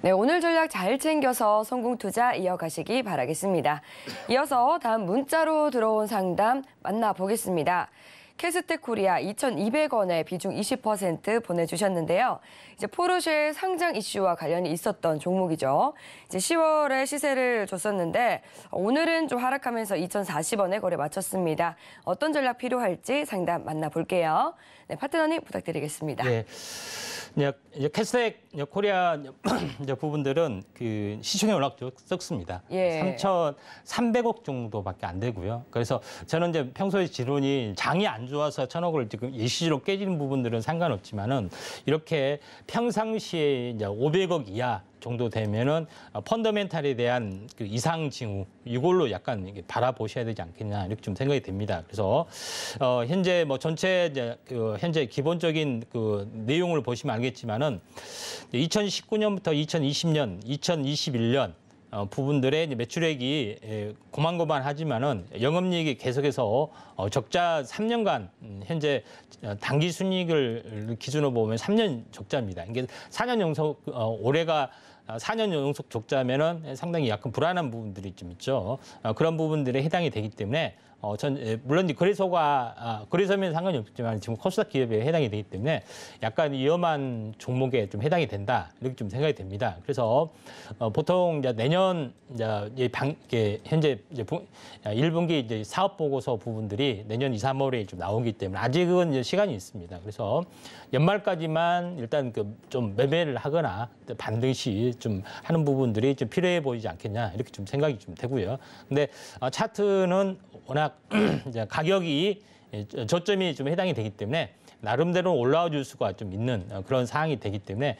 네, 오늘 전략 잘 챙겨서 성공 투자 이어가시기 바라겠습니다. 이어서 다음 문자로 들어온 상담 만나보겠습니다. 캐스텍 코리아 2,200원에 비중 20% 보내주셨는데요. 이제 포르쉐 상장 이슈와 관련이 있었던 종목이죠. 이제 10월에 시세를 줬었는데 오늘은 좀 하락하면서 2,040원에 거래 마쳤습니다. 어떤 전략 필요할지 상담 만나볼게요. 네, 파트너님 부탁드리겠습니다. 네. 이제 캐스텍 코리아 이제 부분들은 그 시총이 워낙 적습니다. 예. 3,300억 정도밖에 안 되고요. 그래서 저는 이제 평소에 지론이 장이 안 안 좋아서 1,000억을 지금 일시적으로 깨지는 부분들은 상관없지만은 이렇게 평상시에 이제 500억 이하 정도 되면은 펀더멘탈에 대한 그 이상 징후 이걸로 약간 이게 바라보셔야 되지 않겠냐 이렇게 좀 생각이 됩니다. 그래서 현재 뭐 전체 이제 그 현재 기본적인 그 내용을 보시면 알겠지만은 2019년부터 2020년, 2021년 부분들의 이제 매출액이 고만고만하지만은 영업이익이 계속해서 적자 3년간 현재 당기 순이익을 기준으로 보면 3년 적자입니다. 이게 4년 연속 올해가 4년 연속 적자면은 상당히 약간 불안한 부분들이 좀 있죠. 그런 부분들에 해당이 되기 때문에 물론 거래소면 상관이 없지만 지금 코스닥 기업에 해당이 되기 때문에 약간 위험한 종목에 좀 해당이 된다 이렇게 좀 생각이 됩니다. 그래서 보통 이제 내년 현재 이제 1분기 이제 사업 보고서 부분들이 내년 2, 3월에 좀 나오기 때문에 아직은 이제 시간이 있습니다. 그래서 연말까지만 일단 그 좀 매매를 하거나 반등 시 좀 하는 부분들이 좀 필요해 보이지 않겠냐 이렇게 좀 생각이 좀 되고요. 근데 차트는 워낙 이제 가격이 저점이 좀 해당이 되기 때문에 나름대로 올라와 줄 수가 좀 있는 그런 상황이 되기 때문에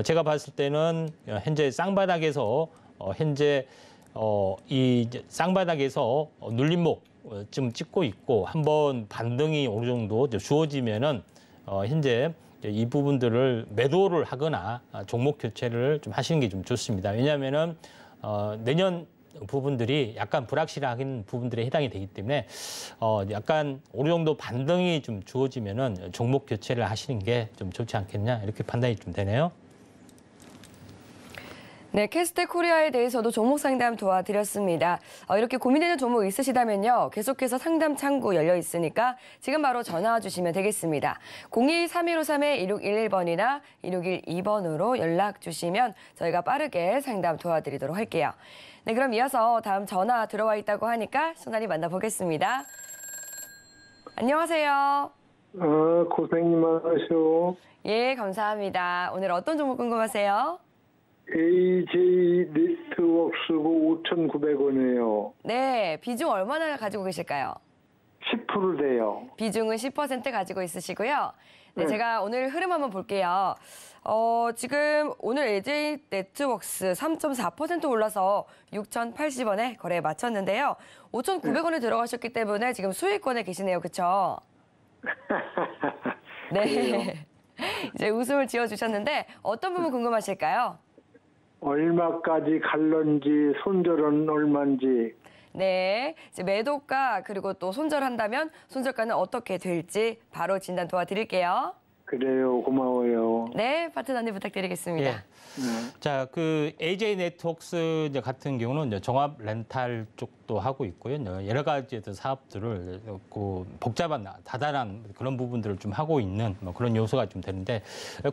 제가 봤을 때는 현재 쌍바닥에서 현재 이 쌍바닥에서 눌림목 좀 찍고 있고 한번 반등이 어느 정도 주어지면은 현재 이 부분들을 매도를 하거나 종목 교체를 좀 하시는 게 좀 좋습니다. 왜냐하면은 내년 부분들이 약간 불확실한 부분들에 해당이 되기 때문에 약간 어느 정도 반등이 좀 주어지면은 종목 교체를 하시는 게 좀 좋지 않겠냐 이렇게 판단이 좀 되네요. 네, 캐스텍 코리아에 대해서도 종목 상담 도와드렸습니다. 이렇게 고민되는 종목 있으시다면요. 계속해서 상담 창구 열려 있으니까 지금 바로 전화 주시면 되겠습니다. 02-3153-1611번이나 1612번으로 연락 주시면 저희가 빠르게 상담 도와드리도록 할게요. 네, 그럼 이어서 다음 전화 들어와 있다고 하니까 손아리 만나보겠습니다. 안녕하세요. 고생님 많으시오. 예, 감사합니다. 오늘 어떤 종목 궁금하세요? AJ 네트웍스고 5,900원이에요. 네, 비중 얼마나 가지고 계실까요? 10% 돼요. 비중은 10% 가지고 있으시고요. 네, 네. 제가 오늘 흐름 한번 볼게요. 지금 오늘 AJ 네트웍스 3.4% 올라서 6,080원에 거래에 마쳤는데요. 5,900원에 들어가셨기 때문에 지금 수익권에 계시네요. 그렇죠? 네. 이제 웃음을 지어주셨는데 어떤 부분 궁금하실까요? 얼마까지 갈런지, 손절은 얼마인지. 네, 이제 매도가 그리고 또 손절한다면 손절가는 어떻게 될지 바로 진단 도와드릴게요. 그래요. 고마워요. 네, 파트너님 부탁드리겠습니다. 예. 자, 그 AJ 네트웍스 이제 같은 경우는 이제 종합 렌탈 쪽도 하고 있고요. 여러 가지 사업들을 그 복잡한 다단한 그런 부분들을 좀 하고 있는 뭐 그런 요소가 좀 되는데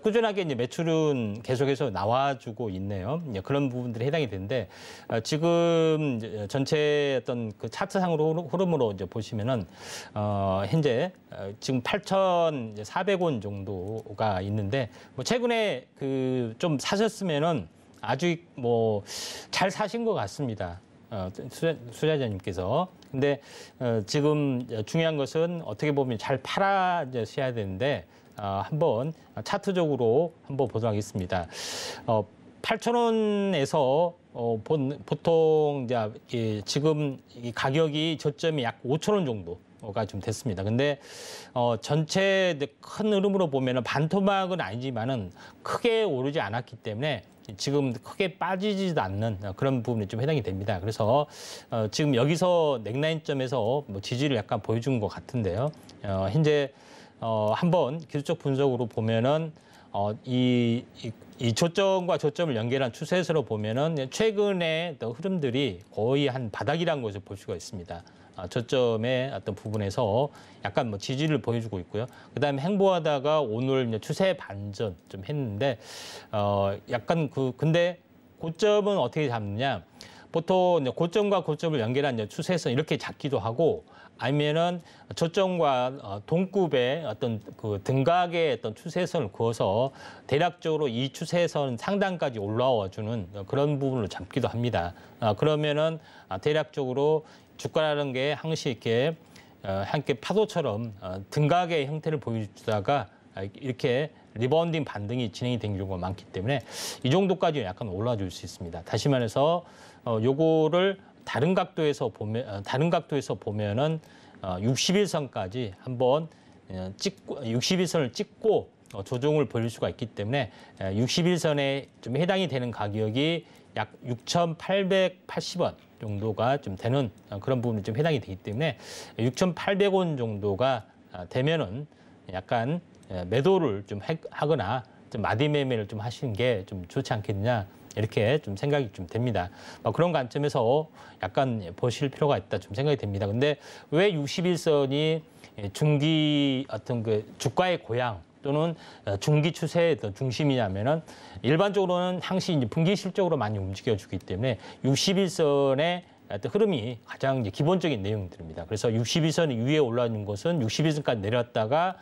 꾸준하게 이제 매출은 계속해서 나와주고 있네요. 그런 부분들이 해당이 되는데 지금 이제 전체 어떤 그 차트상으로 흐름으로 이제 보시면은 현재 지금 8,400원 정도가 있는데 뭐 최근에 그 좀 사셨으면은 아주 뭐 잘 사신 것 같습니다. 투자자님께서. 근데 지금 중요한 것은 어떻게 보면 잘 팔아셔야 되는데 한번 차트적으로 한번 보도록 하겠습니다. 8,000원에서 보통 이제 지금 이 가격이 저점이 약 5,000원 정도가 좀 됐습니다. 근데 전체 큰 흐름으로 보면은 반토막은 아니지만은 크게 오르지 않았기 때문에 지금 크게 빠지지도 않는 그런 부분이 좀 해당이 됩니다. 그래서 지금 여기서 넥라인점에서 뭐 지지를 약간 보여준 것 같은데요. 현재 한번 기술적 분석으로 보면은 이 저점과 저점을 연결한 추세선으로 보면은 최근의 흐름들이 거의 한 바닥이라는 것을 볼 수가 있습니다. 저점의 어떤 부분에서 약간 뭐 지지를 보여주고 있고요. 그다음에 행보하다가 오늘 이제 추세 반전 좀 했는데 약간 근데 고점은 어떻게 잡느냐? 보통 이제 고점과 고점을 연결한 이제 추세선 이렇게 잡기도 하고 아니면은 저점과 동급의 어떤 그 등각의 어떤 추세선을 그어서 대략적으로 이 추세선 상단까지 올라와 주는 그런 부분을 잡기도 합니다. 그러면은 대략적으로 주가라는 게 항시 이렇게 함께 파도처럼 등각의 형태를 보여주다가 이렇게 리바운딩 반등이 진행이 된 경우가 많기 때문에 이 정도까지 약간 올라줄 수 있습니다. 다시 말해서 요거를 다른 각도에서 보면은 61선까지 한번 찍고 61선을 찍고 조정을 벌일 수가 있기 때문에 61선에 좀 해당이 되는 가격이 약 6,880원 정도가 좀 되는 그런 부분이 좀 해당이 되기 때문에 6,800원 정도가 되면은 약간 매도를 좀 하거나 좀 마디 매매를 좀 하시는 게 좀 좋지 않겠느냐 이렇게 좀 생각이 좀 됩니다. 그런 관점에서 약간 보실 필요가 있다 좀 생각이 됩니다. 근데 왜 61선이 중기 어떤 그 주가의 고향 또는 중기 추세의 중심이냐면은 일반적으로는 항시 이제 분기 실적으로 많이 움직여주기 때문에 61선의 어떤 흐름이 가장 이제 기본적인 내용들입니다. 그래서 61선 위에 올라오는 것은 61선까지 내렸다가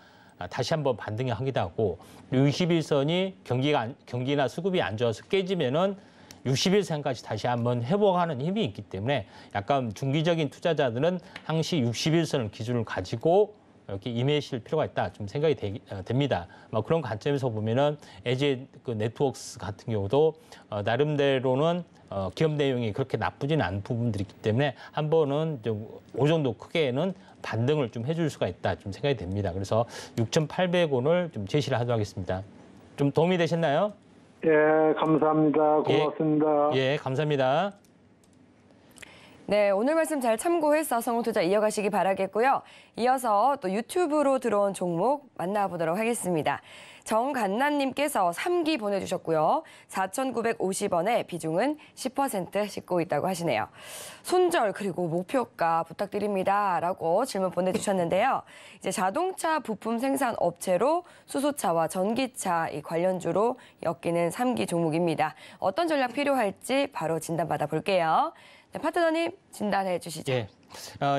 다시 한번 반등을 하기도 하고 61선이 경기나 수급이 안 좋아서 깨지면은 61선까지 다시 한번 회복하는 힘이 있기 때문에 약간 중기적인 투자자들은 항시 61선을 기준을 가지고 이렇게 임하실 필요가 있다 좀 생각이 됩니다. 그런 관점에서 보면은 LG 그 네트워크스 같은 경우도 나름대로는 기업 내용이 그렇게 나쁘진 않은 부분들이 있기 때문에 한 번은 좀 그 정도 크게는 반등을 좀 해줄 수가 있다 좀 생각이 됩니다. 그래서 6,800원을 좀 제시를 하도록 하겠습니다. 좀 도움이 되셨나요? 예, 감사합니다. 고맙습니다. 예, 감사합니다. 네, 오늘 말씀 잘 참고해서 성공투자 이어가시기 바라겠고요. 이어서 또 유튜브로 들어온 종목 만나보도록 하겠습니다. 정간나님께서 3기 보내주셨고요. 4,950원에 비중은 10% 싣고 있다고 하시네요. 손절 그리고 목표가 부탁드립니다. 라고 질문 보내주셨는데요. 이제 자동차 부품 생산 업체로 수소차와 전기차 이 관련주로 엮이는 3기 종목입니다. 어떤 전략 필요할지 바로 진단받아 볼게요. 네, 파트너님 진단해 주시죠. 예.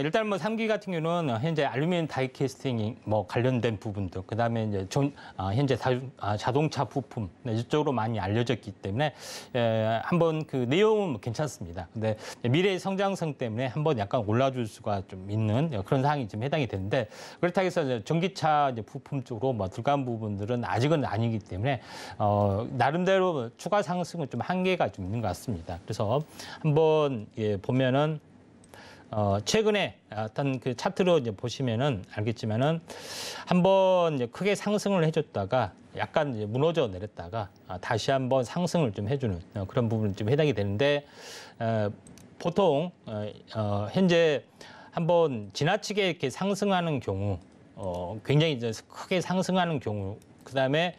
일단 3기 같은 경우는 현재 알루미늄 다이캐스팅 관련된 부분들, 그다음에 이제 현재 자동차 부품 이쪽으로 많이 알려졌기 때문에 한번 그 내용은 괜찮습니다. 근데 미래의 성장성 때문에 한번 약간 올라줄 수가 좀 있는 그런 사항이 좀 해당이 되는데 그렇다고 해서 전기차 부품 쪽으로 들어간 부분들은 아직은 아니기 때문에 나름대로 추가 상승은 좀 한계가 좀 있는 것 같습니다. 그래서 한번 보면은 최근에 어떤 그 차트로 이제 보시면은 알겠지만은 한번 이제 크게 상승을 해줬다가 약간 이제 무너져 내렸다가 다시 한번 상승을 좀 해주는 그런 부분이 좀 해당이 되는데 보통 현재 한번 지나치게 이렇게 상승하는 경우 굉장히 이제 크게 상승하는 경우 그다음에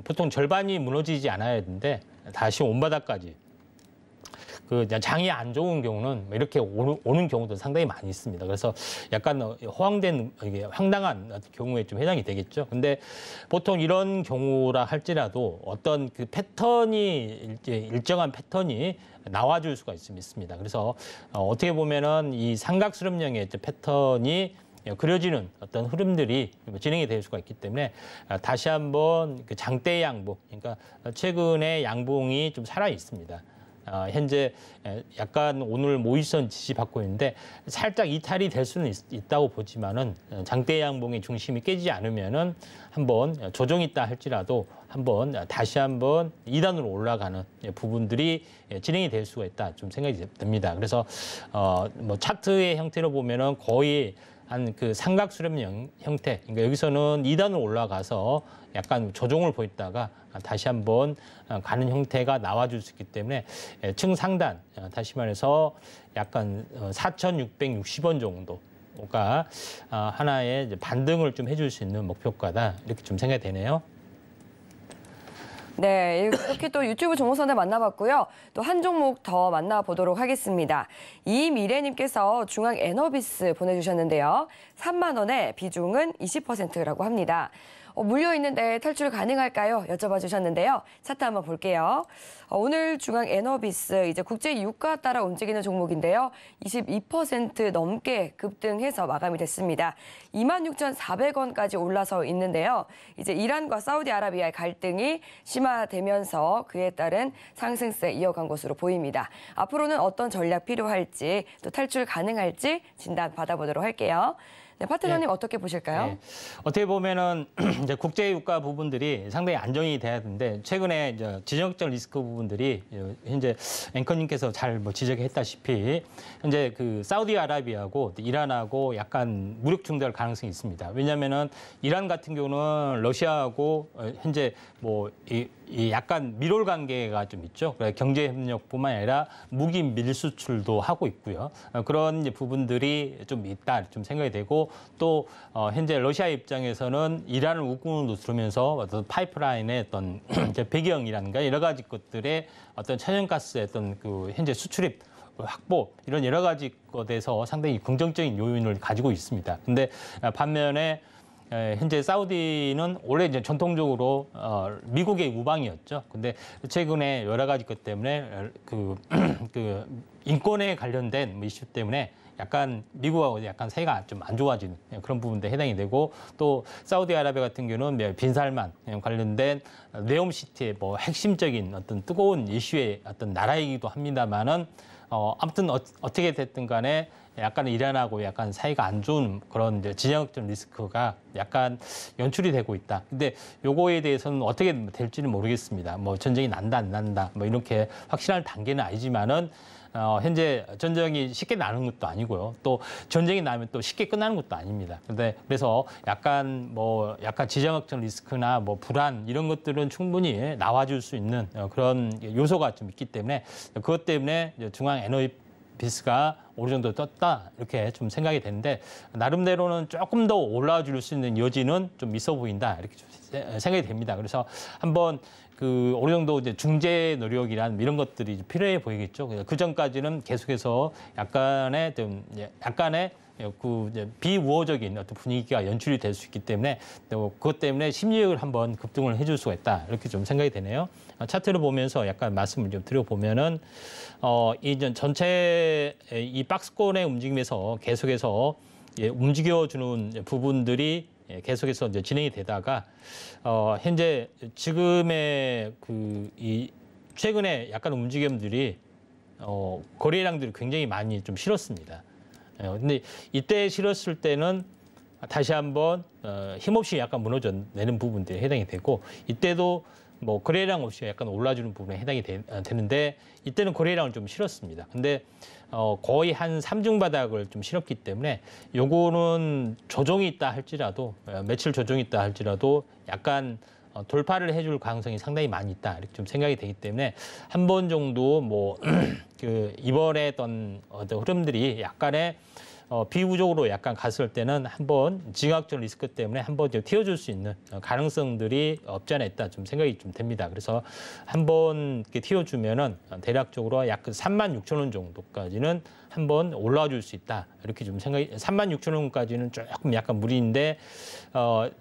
보통 절반이 무너지지 않아야 되는데 다시 온바닥까지 그 장이 안 좋은 경우는 이렇게 오는 경우도 상당히 많이 있습니다. 그래서 약간 호황된 이게 황당한 경우에 좀 해당이 되겠죠. 근데 보통 이런 경우라 할지라도 어떤 그 패턴이 일정한 패턴이 나와줄 수가 있습니다. 그래서 어떻게 보면은 이 삼각수렴형의 패턴이 그려지는 어떤 흐름들이 진행이 될 수가 있기 때문에 다시 한번 그 장대 양봉, 그러니까 최근에 양봉이 좀 살아 있습니다. 현재 약간 오늘 모의선 지지받고 있는데 살짝 이탈이 될 수는 있다고 보지만은 장대 양봉의 중심이 깨지지 않으면은 한번 조정이 있다 할지라도 한번 다시 한번 2단으로 올라가는 부분들이 진행이 될 수가 있다 좀 생각이 듭니다. 그래서 차트의 형태로 보면은 거의 한 그 삼각수렴형 형태, 그러니까 여기서는 2단으로 올라가서 약간 조정을 보였다가 다시 한번 가는 형태가 나와줄 수 있기 때문에 층상단, 다시 말해서 약간 4,660원 정도가 하나의 이제 반등을 좀 해줄 수 있는 목표가다 이렇게 좀 생각이 되네요. 네, 이렇게 또 유튜브 종목선을 만나봤고요. 또 한 종목 더 만나보도록 하겠습니다. 이미래님께서 중앙 에너비스 보내주셨는데요. 3만 원에 비중은 20%라고 합니다. 물려 있는데 탈출 가능할까요? 여쭤봐 주셨는데요. 차트 한번 볼게요. 오늘 중앙 에너비스 이제 국제 유가 따라 움직이는 종목인데요. 22% 넘게 급등해서 마감이 됐습니다. 26,400원까지 올라서 있는데요. 이제 이란과 사우디아라비아의 갈등이 심화되면서 그에 따른 상승세 이어간 것으로 보입니다. 앞으로는 어떤 전략 필요할지 또 탈출 가능할지 진단 받아보도록 할게요. 네, 파트너님 어떻게 보실까요? 네. 어떻게 보면은 이제 국제 유가 부분들이 상당히 안정이 돼야 되는데 최근에 이제 지정학적 리스크 부분들이 현재 앵커님께서 잘 뭐 지적했다시피 현재 그 사우디아라비아하고 이란하고 약간 무력 충돌 가능성이 있습니다. 왜냐하면은 이란 같은 경우는 러시아하고 현재 뭐 이 약간 밀월 관계가 좀 있죠. 경제 협력뿐만 아니라 무기 밀수출도 하고 있고요. 그런 이제 부분들이 좀 있다 좀 생각이 되고 또 현재 러시아 입장에서는 이란을 우군으로 두면서 어떤 파이프라인의 어떤 배경이라든가 여러 가지 것들의 어떤 천연가스의 어떤 그 현재 수출입 확보 이런 여러 가지 것에서 상당히 긍정적인 요인을 가지고 있습니다. 근데 반면에 현재 사우디는 원래 이제 전통적으로 미국의 우방이었죠. 근데 최근에 여러 가지 것 때문에 그 인권에 관련된 뭐 이슈 때문에 약간 미국하고 약간 사이가 좀 안 좋아지는 그런 부분도 해당이 되고 또 사우디아라비아 같은 경우는 빈살만 관련된 네옴시티의 뭐 핵심적인 어떤 뜨거운 이슈의 어떤 나라이기도 합니다만은 아무튼 어떻게 됐든 간에 약간 이란하고 약간 사이가 안 좋은 그런 이제 지정학적 리스크가 약간 연출이 되고 있다. 근데 요거에 대해서는 어떻게 될지는 모르겠습니다. 뭐 전쟁이 난다 안 난다 뭐 이렇게 확실한 단계는 아니지만은 현재 전쟁이 쉽게 나는 것도 아니고요. 또 전쟁이 나면 또 쉽게 끝나는 것도 아닙니다. 그래서 약간 지정학적 리스크나 뭐 불안 이런 것들은 충분히 나와줄 수 있는 그런 요소가 좀 있기 때문에 그것 때문에 중앙 에너지 비스가 어느 정도 떴다 이렇게 좀 생각이 되는데 나름대로는 조금 더 올라와 줄 수 있는 여지는 좀 있어 보인다 이렇게 좀 생각이 됩니다. 그래서 한번 그 어느 정도 이제 중재 노력이란 이런 것들이 필요해 보이겠죠. 그 전까지는 계속해서 약간의 그 이제 비우호적인 어떤 분위기가 연출이 될 수 있기 때문에 또 그것 때문에 심리력을 한번 급등을 해줄 수가 있다 이렇게 좀 생각이 되네요. 차트를 보면서 약간 말씀을 좀 드려보면은 이 전체 이 박스권의 움직임에서 계속해서 움직여주는 부분들이 계속해서 이제 진행이 되다가 현재 지금의 이 최근에 약간 움직임들이 거래량들이 굉장히 많이 좀 실었습니다. 근데 이때 실었을 때는 다시 한번 힘없이 약간 무너져 내는 부분들이 해당이 되고 이때도 뭐 거래량 없이 약간 올라주는 부분에 해당이 되는데 이때는 거래량을 좀 실었습니다. 근데 거의 한 3중 바닥을 좀 실었기 때문에 요거는 조정이 있다 할지라도 며칠 조정이 있다 할지라도 약간 돌파를 해줄 가능성이 상당히 많이 있다 이렇게 좀 생각이 되기 때문에 한 번 정도 뭐 그 이번에 어떤 흐름들이 약간의 비우적으로 약간 갔을 때는 한번 지정학적 리스크 때문에 한번 튀어줄 수 있는 가능성들이 없지 않아 있다 좀 생각이 좀 됩니다. 그래서 한번 이렇게 튀어주면은 대략적으로 약 36,000원 정도까지는 한번 올라와 줄 수 있다 이렇게 좀 생각이 36,000원까지는 조금 약간 무리인데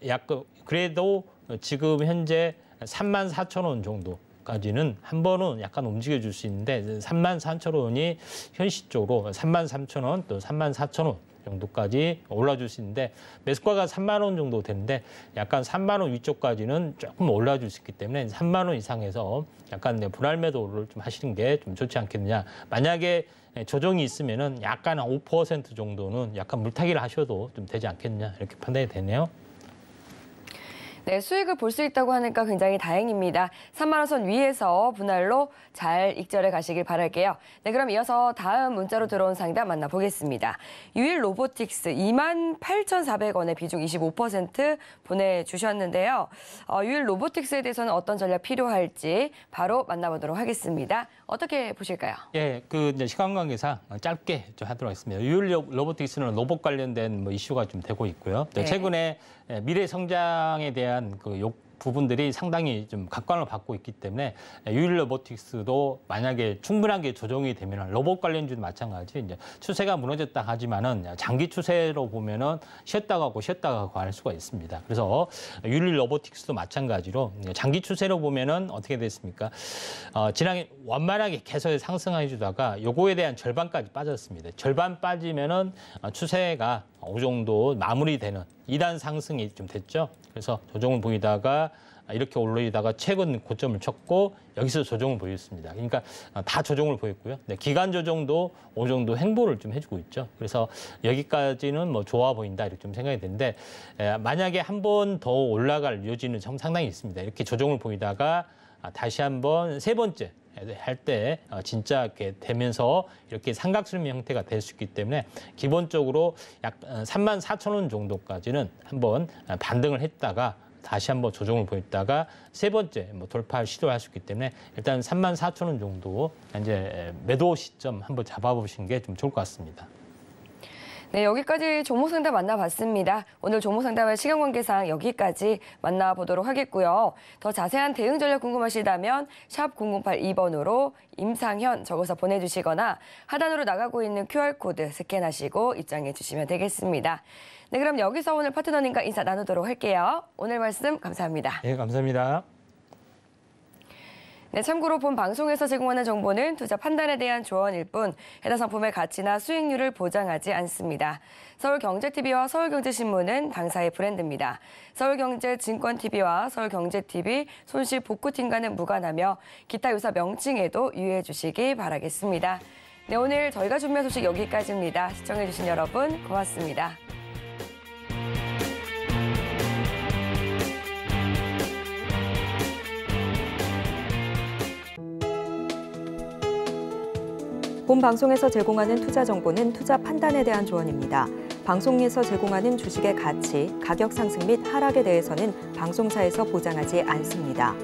약간 그래도 지금 현재 34,000원 정도까지는 한 번은 약간 움직여줄 수 있는데 34,000원이 현실적으로 33,000원 또 34,000원 정도까지 올라줄 수 있는데 매수가가 3만 원 정도 되는데 약간 3만 원 위쪽까지는 조금 올라줄 수 있기 때문에 3만 원 이상에서 약간 분할 매도를 좀 하시는 게 좀 좋지 않겠느냐. 만약에 조정이 있으면은 약간 5% 정도는 약간 물타기를 하셔도 좀 되지 않겠느냐 이렇게 판단이 되네요. 네, 수익을 볼 수 있다고 하니까 굉장히 다행입니다. 3만 원 선 위에서 분할로 잘 익절해 가시길 바랄게요. 네, 그럼 이어서 다음 문자로 들어온 상담 만나보겠습니다. 유일 로보틱스 28,400원에 비중 25% 보내주셨는데요. 유일 로보틱스에 대해서는 어떤 전략 필요할지 바로 만나보도록 하겠습니다. 어떻게 보실까요? 예, 그 이제 시간 관계상 짧게 좀 하도록 하겠습니다. 유일 로보틱스는 로봇 관련된 뭐 이슈가 좀 되고 있고요. 네. 최근에 미래 성장에 대한 그 부분들이 상당히 좀 각광을 받고 있기 때문에 유일 로보틱스도 만약에 충분하게 조정이 되면 로봇 관련주도 마찬가지 이제 추세가 무너졌다 하지만은 장기 추세로 보면은 쉬었다가 가고 할 수가 있습니다. 그래서 유일 로보틱스도 마찬가지로 장기 추세로 보면은 어떻게 됐습니까? 지난해 완만하게 계속 상승해 주다가 요거에 대한 절반까지 빠졌습니다. 절반 빠지면은 추세가 어느 정도 마무리되는 2단 상승이 좀 됐죠. 그래서 조정을 보이다가 이렇게 올리다가 최근 고점을 쳤고 여기서 조정을 보였습니다. 그러니까 다 조정을 보였고요. 네, 기간 조정도 어느 정도 행보를 좀 해주고 있죠. 그래서 여기까지는 뭐 좋아 보인다 이렇게 좀 생각이 되는데 만약에 한 번 더 올라갈 여지는 상당히 있습니다. 이렇게 조정을 보이다가 다시 한번 세 번째 할 때 진짜 이렇게 되면서 이렇게 삼각수렴 형태가 될 수 있기 때문에 기본적으로 약 34,000원 정도까지는 한번 반등을 했다가 다시 한번 조정을 보였다가 세 번째 뭐 돌파 시도를 할 수 있기 때문에 일단 34,000원 정도 이제 매도 시점 한번 잡아보시는 게 좀 좋을 것 같습니다. 네, 여기까지 종목 상담 만나봤습니다. 오늘 종목 상담은 시간 관계상 여기까지 만나보도록 하겠고요. 더 자세한 대응 전략 궁금하시다면 샵 0082번으로 임상현 적어서 보내주시거나 하단으로 나가고 있는 QR코드 스캔하시고 입장해 주시면 되겠습니다. 네, 그럼 여기서 오늘 파트너님과 인사 나누도록 할게요. 오늘 말씀 감사합니다. 네, 감사합니다. 네, 참고로 본 방송에서 제공하는 정보는 투자 판단에 대한 조언일 뿐 해당 상품의 가치나 수익률을 보장하지 않습니다. 서울경제TV와 서울경제신문은 당사의 브랜드입니다. 서울경제증권TV와 서울경제TV 손실복구팀과는 무관하며 기타 유사 명칭에도 유의해 주시기 바라겠습니다. 네, 오늘 저희가 준비한 소식 여기까지입니다. 시청해 주신 여러분 고맙습니다. 본 방송에서 제공하는 투자 정보는 투자 판단에 대한 조언입니다. 방송에서 제공하는 주식의 가치, 가격 상승 및 하락에 대해서는 방송사에서 보장하지 않습니다.